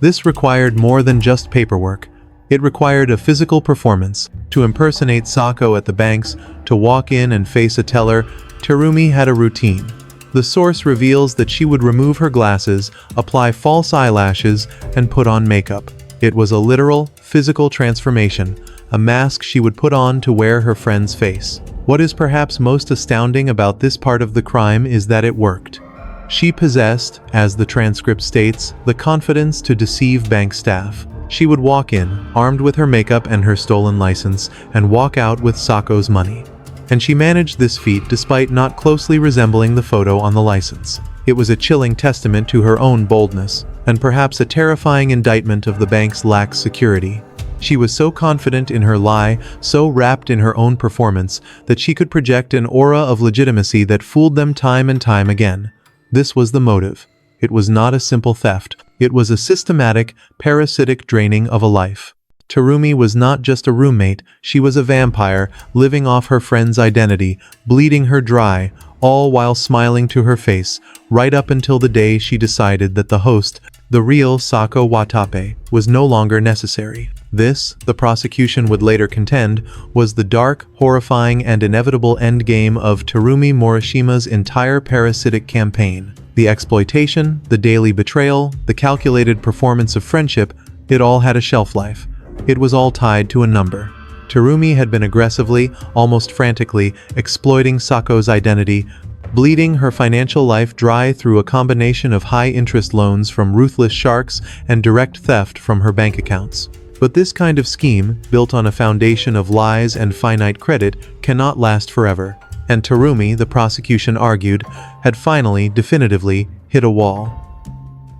This required more than just paperwork. It required a physical performance. To impersonate Saako at the banks, to walk in and face a teller, Terumi had a routine. The source reveals that she would remove her glasses, apply false eyelashes, and put on makeup. It was a literal, physical transformation, a mask she would put on to wear her friend's face. What is perhaps most astounding about this part of the crime is that it worked. She possessed, as the transcript states, the confidence to deceive bank staff. She would walk in, armed with her makeup and her stolen license, and walk out with Sako's money. And she managed this feat despite not closely resembling the photo on the license. It was a chilling testament to her own boldness, and perhaps a terrifying indictment of the bank's lax security. She was so confident in her lie, so wrapped in her own performance, that she could project an aura of legitimacy that fooled them time and time again. This was the motive. It was not a simple theft. It was a systematic, parasitic draining of a life. Terumi was not just a roommate, she was a vampire, living off her friend's identity, bleeding her dry, all while smiling to her face, right up until the day she decided that the host, the real Saako Watape, was no longer necessary. This, the prosecution would later contend, was the dark, horrifying, and inevitable endgame of Terumi Morishima's entire parasitic campaign. The exploitation, the daily betrayal, the calculated performance of friendship, it all had a shelf life. It was all tied to a number. Terumi had been aggressively, almost frantically, exploiting Sako's identity, bleeding her financial life dry through a combination of high-interest loans from ruthless sharks and direct theft from her bank accounts. But this kind of scheme, built on a foundation of lies and finite credit, cannot last forever. And Terumi, the prosecution argued, had finally, definitively, hit a wall.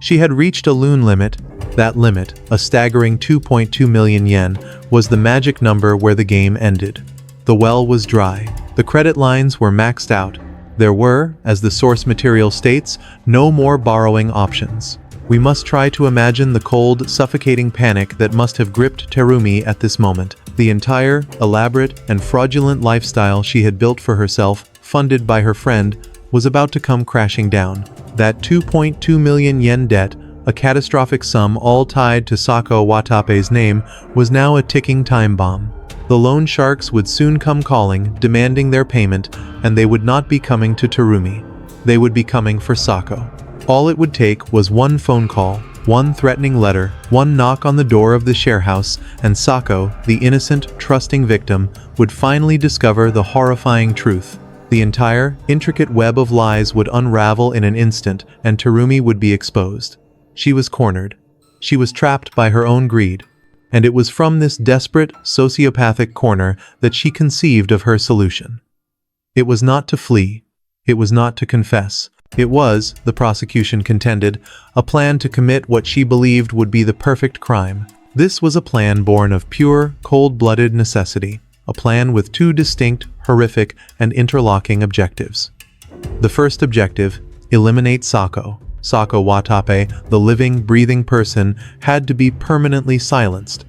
She had reached a loan limit. That limit, a staggering 2.2 million yen, was the magic number where the game ended. The well was dry. The credit lines were maxed out. There were, as the source material states, no more borrowing options. We must try to imagine the cold, suffocating panic that must have gripped Terumi at this moment. The entire, elaborate, and fraudulent lifestyle she had built for herself, funded by her friend, was about to come crashing down. That 2.2 million yen debt, a catastrophic sum all tied to Saako Watape's name, was now a ticking time bomb. The loan sharks would soon come calling, demanding their payment, and they would not be coming to Terumi. They would be coming for Saako. All it would take was one phone call, one threatening letter, one knock on the door of the sharehouse, and Saako, the innocent, trusting victim, would finally discover the horrifying truth. The entire, intricate web of lies would unravel in an instant, and Terumi would be exposed. She was cornered. She was trapped by her own greed. And it was from this desperate, sociopathic corner that she conceived of her solution. It was not to flee. It was not to confess. It was, the prosecution contended, a plan to commit what she believed would be the perfect crime. This was a plan born of pure, cold-blooded necessity. A plan with two distinct, horrific, and interlocking objectives. The first objective, eliminate Saako. Saako Watape, the living, breathing person, had to be permanently silenced.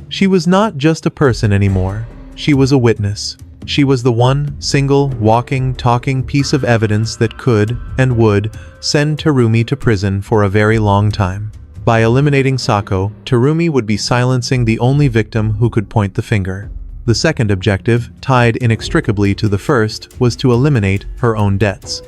She was not just a person anymore. She was a witness. She was the one, single, walking, talking piece of evidence that could, and would, send Terumi to prison for a very long time. By eliminating Saako, Terumi would be silencing the only victim who could point the finger. The second objective, tied inextricably to the first, was to eliminate her own debts.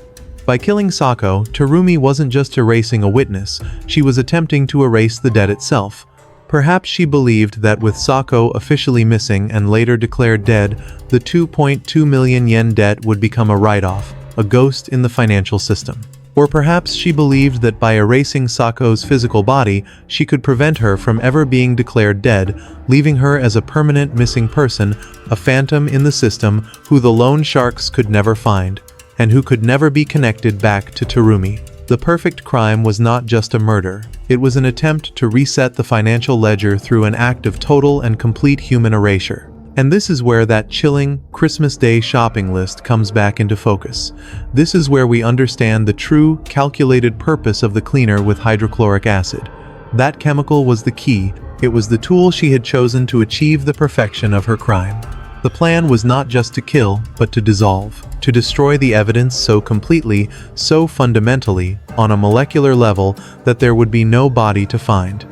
By killing Saako, Terumi wasn't just erasing a witness, she was attempting to erase the debt itself. Perhaps she believed that with Saako officially missing and later declared dead, the 2.2 million yen debt would become a write-off, a ghost in the financial system. Or perhaps she believed that by erasing Sako's physical body, she could prevent her from ever being declared dead, leaving her as a permanent missing person, a phantom in the system who the loan sharks could never find, and who could never be connected back to Terumi. The perfect crime was not just a murder. It was an attempt to reset the financial ledger through an act of total and complete human erasure. And this is where that chilling Christmas Day shopping list comes back into focus. This is where we understand the true, calculated purpose of the cleaner with hydrochloric acid. That chemical was the key. It was the tool she had chosen to achieve the perfection of her crime. The plan was not just to kill, but to dissolve, to destroy the evidence so completely, so fundamentally, on a molecular level, that there would be no body to find.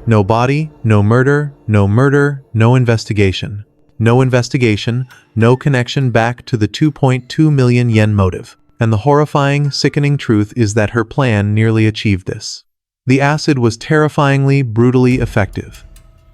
No body, no murder, no investigation. No investigation, no connection back to the 2.2 million yen motive. And the horrifying, sickening truth is that her plan nearly achieved this. The acid was terrifyingly, brutally effective.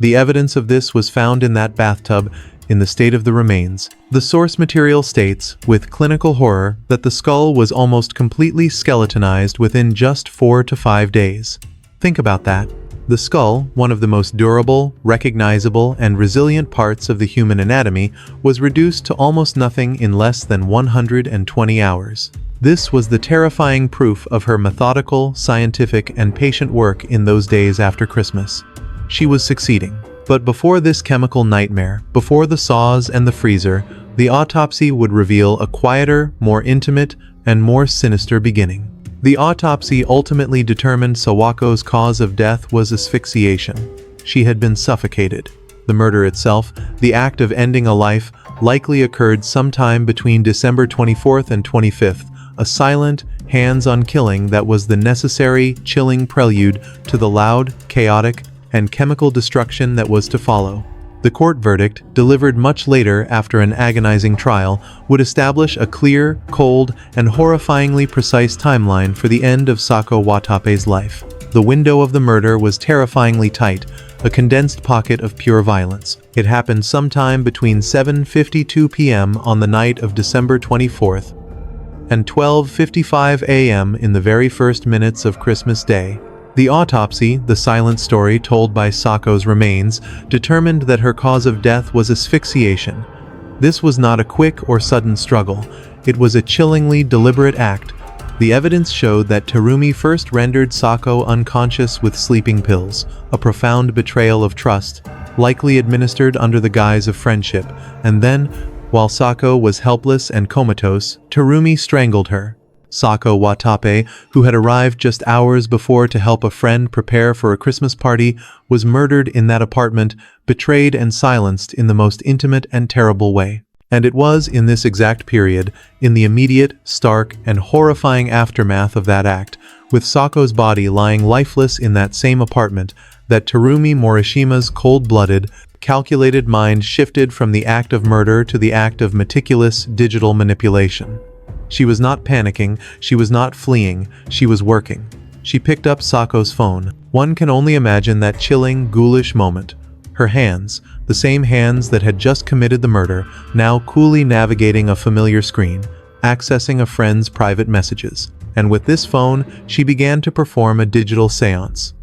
The evidence of this was found in that bathtub, in the state of the remains. The source material states, with clinical horror, that the skull was almost completely skeletonized within just 4 to 5 days. Think about that. The skull, one of the most durable, recognizable, and resilient parts of the human anatomy, was reduced to almost nothing in less than 120 hours. This was the terrifying proof of her methodical, scientific, and patient work in those days after Christmas. She was succeeding. But before this chemical nightmare, before the saws and the freezer, the autopsy would reveal a quieter, more intimate, and more sinister beginning. The autopsy ultimately determined Sawako's cause of death was asphyxiation. She had been suffocated. The murder itself, the act of ending a life, likely occurred sometime between December 24th and 25th, a silent, hands-on killing that was the necessary, chilling prelude to the loud, chaotic, and chemical destruction that was to follow. The court verdict, delivered much later after an agonizing trial, would establish a clear, cold, and horrifyingly precise timeline for the end of Saako Watape's life. The window of the murder was terrifyingly tight, a condensed pocket of pure violence. It happened sometime between 7:52 p.m. on the night of December 24th and 12:55 a.m. in the very first minutes of Christmas Day. The autopsy, the silent story told by Saako's remains, determined that her cause of death was asphyxiation. This was not a quick or sudden struggle. It was a chillingly deliberate act. The evidence showed that Terumi first rendered Saako unconscious with sleeping pills, a profound betrayal of trust, likely administered under the guise of friendship, and then, while Saako was helpless and comatose, Terumi strangled her. Saako Watape, who had arrived just hours before to help a friend prepare for a Christmas party, was murdered in that apartment, betrayed and silenced in the most intimate and terrible way. And it was in this exact period, in the immediate, stark, and horrifying aftermath of that act, with Saako's body lying lifeless in that same apartment, that Terumi Morishima's cold-blooded, calculated mind shifted from the act of murder to the act of meticulous digital manipulation. She was not panicking, she was not fleeing, she was working. She picked up Saako's phone. One can only imagine that chilling, ghoulish moment. Her hands, the same hands that had just committed the murder, now coolly navigating a familiar screen, accessing a friend's private messages. And with this phone, she began to perform a digital seance.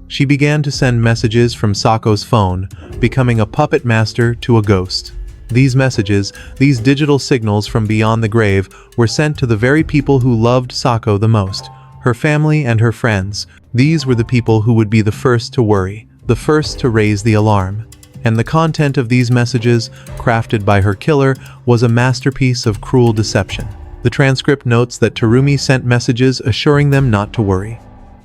She began to send messages from Saako's phone, becoming a puppet master to a ghost. These messages, these digital signals from beyond the grave, were sent to the very people who loved Saako the most, her family and her friends. These were the people who would be the first to worry, the first to raise the alarm. And the content of these messages, crafted by her killer, was a masterpiece of cruel deception. The transcript notes that Terumi sent messages assuring them not to worry.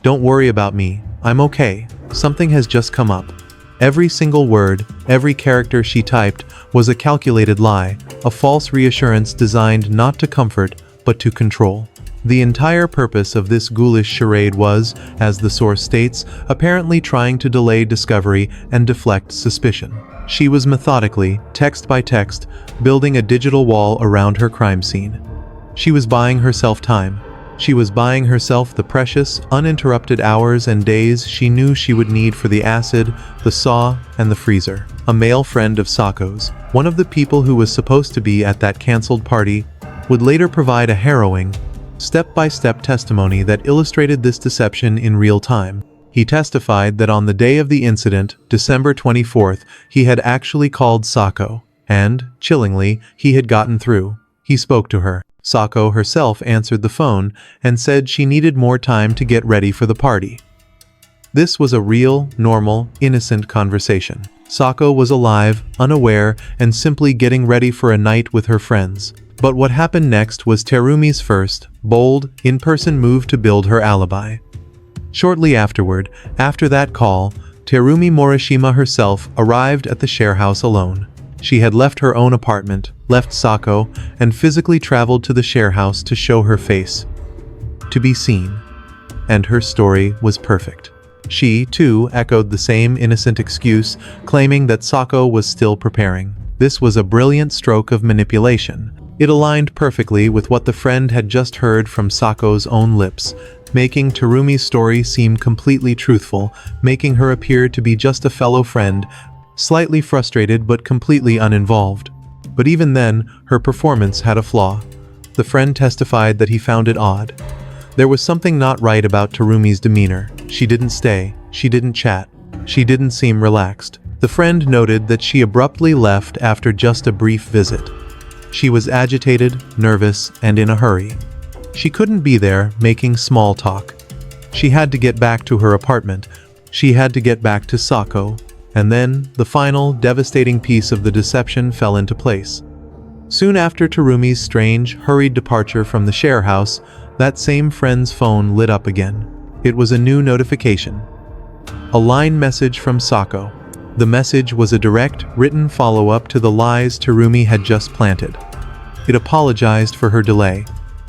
"Don't worry about me. I'm okay. Something has just come up." Every single word, every character she typed, was a calculated lie, a false reassurance designed not to comfort, but to control. The entire purpose of this ghoulish charade was, as the source states, apparently trying to delay discovery and deflect suspicion. She was methodically, text by text, building a digital wall around her crime scene. She was buying herself time. She was buying herself the precious, uninterrupted hours and days she knew she would need for the acid, the saw, and the freezer. A male friend of Saako's, one of the people who was supposed to be at that cancelled party, would later provide a harrowing, step-by-step testimony that illustrated this deception in real time. He testified that on the day of the incident, December 24th, he had actually called Saako, and, chillingly, he had gotten through. He spoke to her. Saako herself answered the phone and said she needed more time to get ready for the party. This was a real, normal, innocent conversation. Saako was alive, unaware, and simply getting ready for a night with her friends. But what happened next was Terumi's first, bold, in-person move to build her alibi. Shortly afterward, after that call, Terumi Morishima herself arrived at the share house alone. She had left her own apartment, left Saako, and physically traveled to the share house to show her face, to be seen. And her story was perfect. She, too, echoed the same innocent excuse, claiming that Saako was still preparing. This was a brilliant stroke of manipulation. It aligned perfectly with what the friend had just heard from Saako's own lips, making Terumi's story seem completely truthful, making her appear to be just a fellow friend, slightly frustrated but completely uninvolved. But even then, her performance had a flaw. The friend testified that he found it odd. There was something not right about Terumi's demeanor. She didn't stay. She didn't chat. She didn't seem relaxed. The friend noted that she abruptly left after just a brief visit. She was agitated, nervous, and in a hurry. She couldn't be there making small talk. She had to get back to her apartment. She had to get back to Saako. And then, the final, devastating piece of the deception fell into place. Soon after Terumi's strange, hurried departure from the share house, That same friend's phone lit up again. It was a new notification. A line message from Saako. The message was a direct, written follow-up to the lies Terumi had just planted. It apologized for her delay,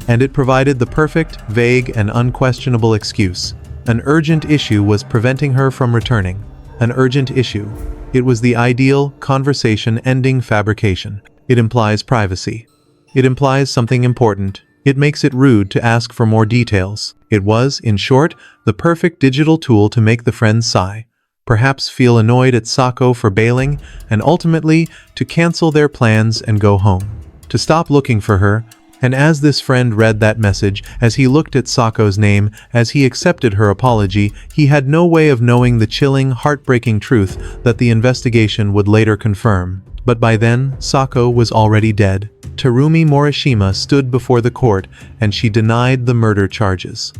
and it provided the perfect, vague, and unquestionable excuse. An urgent issue was preventing her from returning. An urgent issue. It was the ideal, conversation-ending fabrication. It implies privacy. It implies something important. It makes it rude to ask for more details. It was, in short, the perfect digital tool to make the friends sigh, perhaps feel annoyed at Saako for bailing, and ultimately to cancel their plans and go home. To stop looking for her. And as this friend read that message, as he looked at Sako's name, as he accepted her apology, he had no way of knowing the chilling, heartbreaking truth that the investigation would later confirm. But by then, Saako was already dead. Terumi Morishima stood before the court, and she denied the murder charges.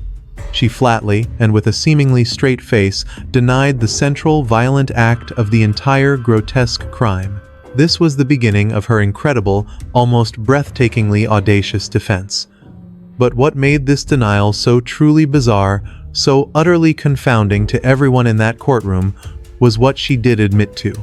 She flatly, and with a seemingly straight face, denied the central, violent act of the entire grotesque crime. This was the beginning of her incredible, almost breathtakingly audacious defense. But what made this denial so truly bizarre, so utterly confounding to everyone in that courtroom, was what she did admit to.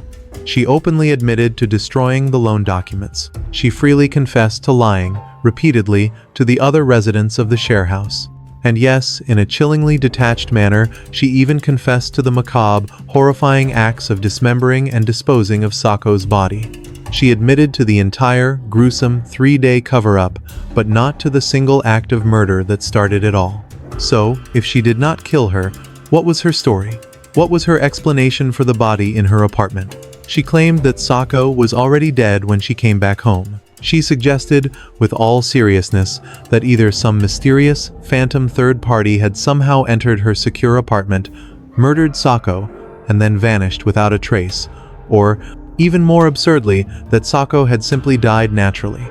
She openly admitted to destroying the loan documents. She freely confessed to lying, repeatedly, to the other residents of the share house. And yes, in a chillingly detached manner, she even confessed to the macabre, horrifying acts of dismembering and disposing of Sako's body. She admitted to the entire, gruesome, 3-day cover-up, but not to the single act of murder that started it all. So, if she did not kill her, what was her story? What was her explanation for the body in her apartment? She claimed that Saako was already dead when she came back home. She suggested, with all seriousness, that either some mysterious, phantom third party had somehow entered her secure apartment, murdered Saako, and then vanished without a trace, or, even more absurdly, that Saako had simply died naturally.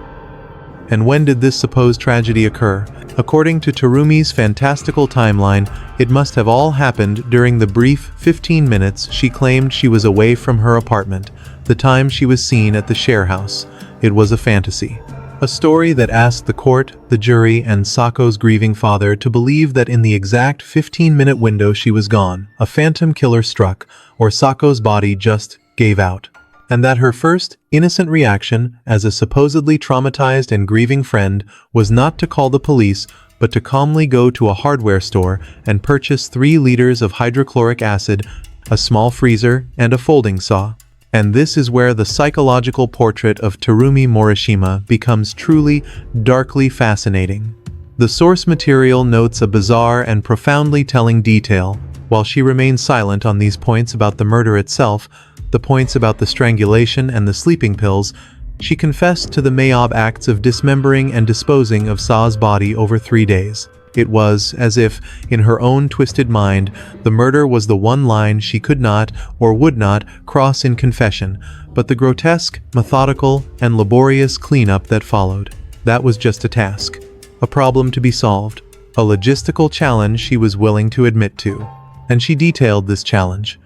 And when did this supposed tragedy occur? According to Terumi's fantastical timeline, it must have all happened during the brief 15 minutes she claimed she was away from her apartment, the time she was seen at the share house. It was a fantasy. A story that asked the court, the jury, and Sako's grieving father to believe that in the exact 15-minute window she was gone, a phantom killer struck, or Sako's body just gave out. And that her first, innocent reaction, as a supposedly traumatized and grieving friend, was not to call the police, but to calmly go to a hardware store and purchase 3 liters of hydrochloric acid, a small freezer, and a folding saw. And this is where the psychological portrait of Terumi Morishima becomes truly, darkly fascinating. The source material notes a bizarre and profoundly telling detail. While she remains silent on these points about the murder itself, the points about the strangulation and the sleeping pills, she confessed to the macabre acts of dismembering and disposing of Sa's body over 3 days. It was as if, in her own twisted mind, the murder was the one line she could not, or would not, cross in confession, but the grotesque, methodical, and laborious cleanup that followed. That was just a task. A problem to be solved. A logistical challenge she was willing to admit to. And she detailed this challenge.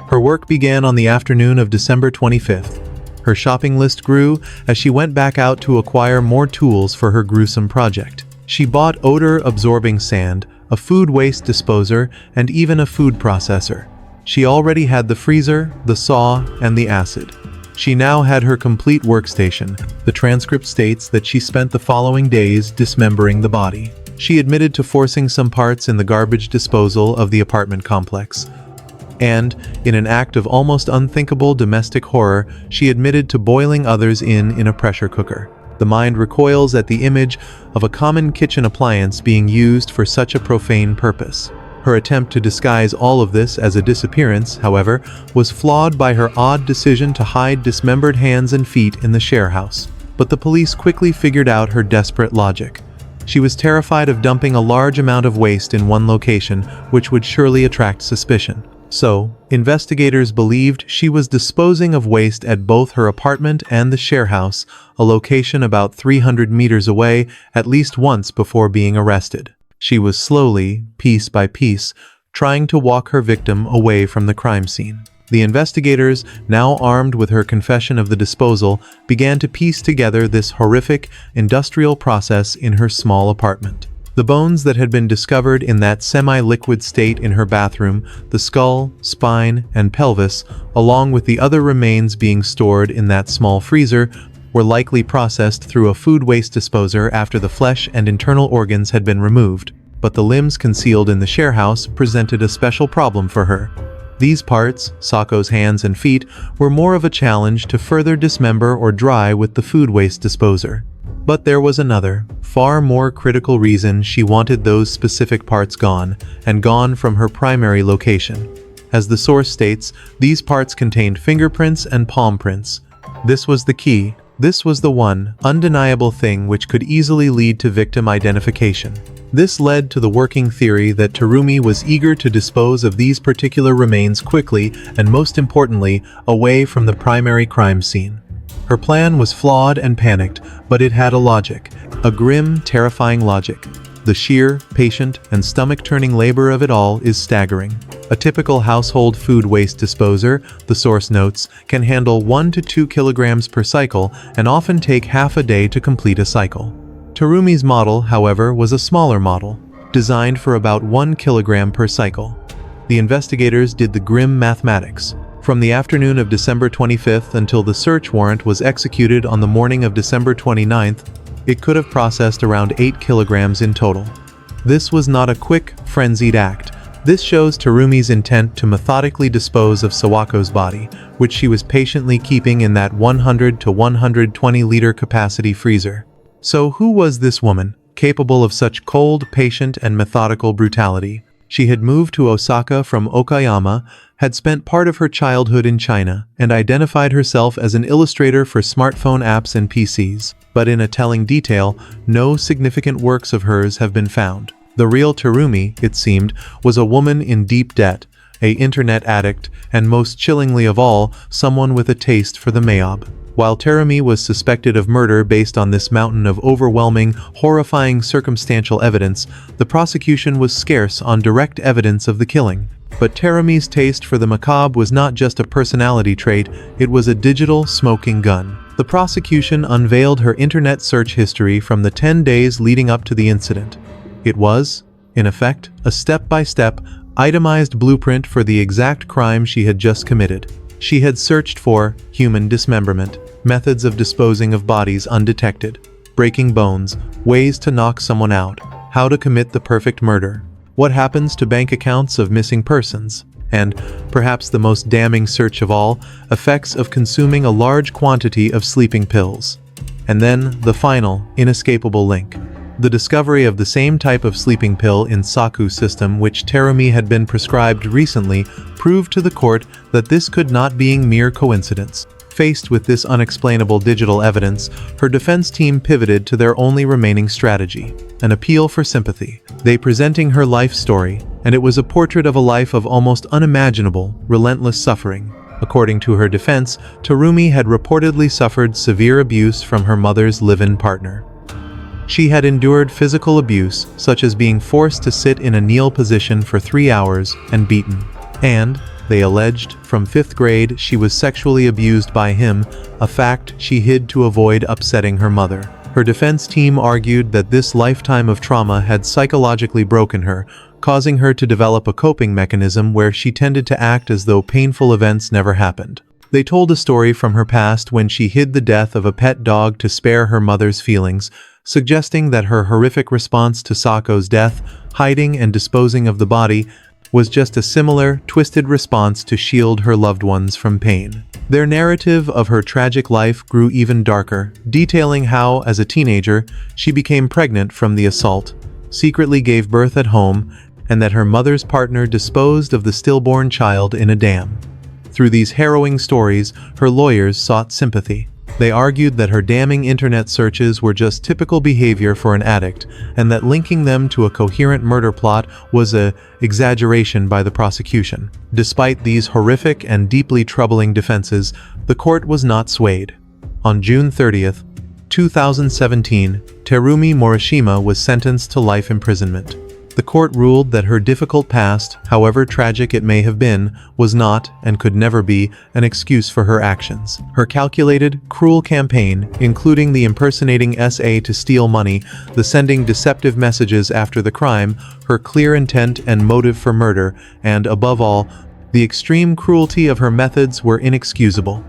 Her work began on the afternoon of December 25th. Her shopping list grew as she went back out to acquire more tools for her gruesome project. She bought odor-absorbing sand, a food waste disposer, and even a food processor. She already had the freezer, the saw, and the acid. She now had her complete workstation. The transcript states that she spent the following days dismembering the body. She admitted to forcing some parts in the garbage disposal of the apartment complex. And, in an act of almost unthinkable domestic horror, she admitted to boiling others in a pressure cooker. The mind recoils at the image of a common kitchen appliance being used for such a profane purpose. Her attempt to disguise all of this as a disappearance, however, was flawed by her odd decision to hide dismembered hands and feet in the share house. But the police quickly figured out her desperate logic. She was terrified of dumping a large amount of waste in one location, which would surely attract suspicion. So, investigators believed she was disposing of waste at both her apartment and the share house, a location about 300 meters away, at least once before being arrested. She was slowly, piece by piece, trying to walk her victim away from the crime scene. The investigators, now armed with her confession of the disposal, began to piece together this horrific, industrial process in her small apartment. The bones that had been discovered in that semi-liquid state in her bathroom, the skull, spine, and pelvis, along with the other remains being stored in that small freezer, were likely processed through a food waste disposer after the flesh and internal organs had been removed. But the limbs concealed in the sharehouse presented a special problem for her. These parts, Saako's hands and feet, were more of a challenge to further dismember or dry with the food waste disposer. But there was another, far more critical reason she wanted those specific parts gone, and gone from her primary location. As the source states, these parts contained fingerprints and palm prints. This was the key. This was the one, undeniable thing which could easily lead to victim identification. This led to the working theory that Terumi was eager to dispose of these particular remains quickly and, most importantly, away from the primary crime scene. Her plan was flawed and panicked, but it had a logic, a grim, terrifying logic. The sheer, patient, and stomach-turning labor of it all is staggering. A typical household food waste disposer, the source notes, can handle 1 to 2 kilograms per cycle and often take half a day to complete a cycle. Terumi's model, however, was a smaller model, designed for about 1 kilogram per cycle. The investigators did the grim mathematics. From the afternoon of December 25th until the search warrant was executed on the morning of December 29th, it could have processed around 8 kilograms in total. This was not a quick, frenzied act. This shows Terumi's intent to methodically dispose of Sawako's body, which she was patiently keeping in that 100 to 120-liter capacity freezer. So who was this woman, capable of such cold, patient, and methodical brutality? She had moved to Osaka from Okayama, had spent part of her childhood in China, and identified herself as an illustrator for smartphone apps and PCs. But in a telling detail, no significant works of hers have been found. The real Terumi, it seemed, was a woman in deep debt, an internet addict, and most chillingly of all, someone with a taste for the macabre. While Terumi was suspected of murder based on this mountain of overwhelming, horrifying circumstantial evidence, the prosecution was scarce on direct evidence of the killing. But Terumi's taste for the macabre was not just a personality trait, it was a digital, smoking gun. The prosecution unveiled her internet search history from the 10 days leading up to the incident. It was, in effect, a step-by-step, itemized blueprint for the exact crime she had just committed. She had searched for human dismemberment, methods of disposing of bodies undetected, breaking bones, ways to knock someone out, how to commit the perfect murder, what happens to bank accounts of missing persons, and, perhaps the most damning search of all, effects of consuming a large quantity of sleeping pills. And then, the final, inescapable link. The discovery of the same type of sleeping pill in Saako's system which Terumi had been prescribed recently proved to the court that this could not be mere coincidence. Faced with this unexplainable digital evidence, her defense team pivoted to their only remaining strategy, an appeal for sympathy. They presenting her life story, and it was a portrait of a life of almost unimaginable, relentless suffering. According to her defense, Terumi had reportedly suffered severe abuse from her mother's live-in partner. She had endured physical abuse, such as being forced to sit in a kneel position for 3 hours and beaten. And, they alleged, from 5th grade she was sexually abused by him, a fact she hid to avoid upsetting her mother. Her defense team argued that this lifetime of trauma had psychologically broken her, causing her to develop a coping mechanism where she tended to act as though painful events never happened. They told a story from her past when she hid the death of a pet dog to spare her mother's feelings, suggesting that her horrific response to Saako's death, hiding and disposing of the body, was just a similar, twisted response to shield her loved ones from pain. Their narrative of her tragic life grew even darker, detailing how, as a teenager, she became pregnant from the assault, secretly gave birth at home, and that her mother's partner disposed of the stillborn child in a dam. Through these harrowing stories, her lawyers sought sympathy. They argued that her damning internet searches were just typical behavior for an addict, and that linking them to a coherent murder plot was an exaggeration by the prosecution. Despite these horrific and deeply troubling defenses, the court was not swayed. On June 30th, 2017, Terumi Morishima was sentenced to life imprisonment. The court ruled that her difficult past, however tragic it may have been, was not, and could never be, an excuse for her actions. Her calculated, cruel campaign, including the impersonating SA to steal money, the sending deceptive messages after the crime, her clear intent and motive for murder, and, above all, the extreme cruelty of her methods were inexcusable.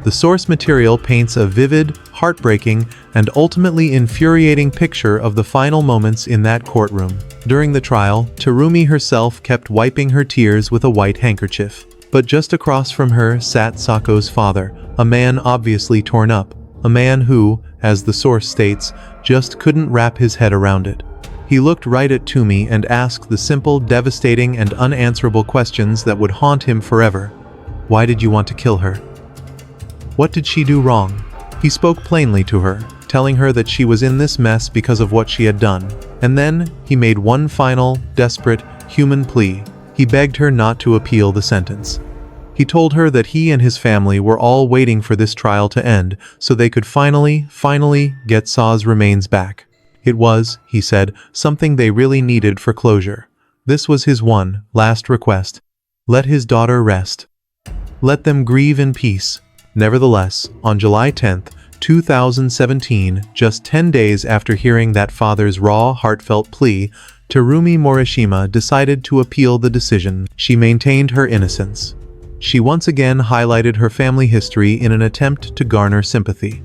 The source material paints a vivid, heartbreaking, and ultimately infuriating picture of the final moments in that courtroom. During the trial, Terumi herself kept wiping her tears with a white handkerchief. But just across from her sat Saako's father, a man obviously torn up, a man who, as the source states, just couldn't wrap his head around it. He looked right at Tumi and asked the simple, devastating, and unanswerable questions that would haunt him forever. Why did you want to kill her? What did she do wrong? He spoke plainly to her, telling her that she was in this mess because of what she had done. And then, he made one final, desperate, human plea. He begged her not to appeal the sentence. He told her that he and his family were all waiting for this trial to end so they could finally get Saw's remains back. It was, he said, something they really needed for closure. This was his one, last request. Let his daughter rest. Let them grieve in peace. Nevertheless, on July 10, 2017, just 10 days after hearing that father's raw, heartfelt plea, Terumi Morishima decided to appeal the decision. She maintained her innocence. She once again highlighted her family history in an attempt to garner sympathy.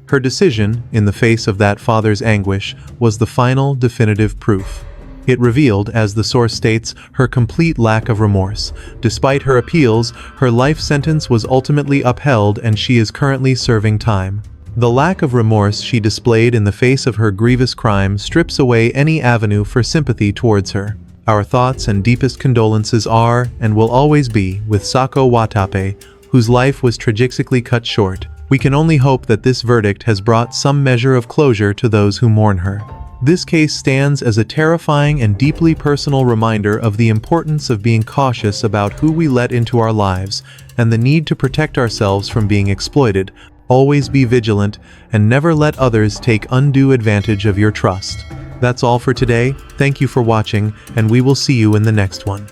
Her decision, in the face of that father's anguish, was the final, definitive proof. It revealed, as the source states, her complete lack of remorse. Despite her appeals, her life sentence was ultimately upheld and she is currently serving time. The lack of remorse she displayed in the face of her grievous crime strips away any avenue for sympathy towards her. Our thoughts and deepest condolences are, and will always be, with Saako Watape, whose life was tragically cut short. We can only hope that this verdict has brought some measure of closure to those who mourn her. This case stands as a terrifying and deeply personal reminder of the importance of being cautious about who we let into our lives and the need to protect ourselves from being exploited. Always be vigilant and never let others take undue advantage of your trust. That's all for today. Thank you for watching, and we will see you in the next one.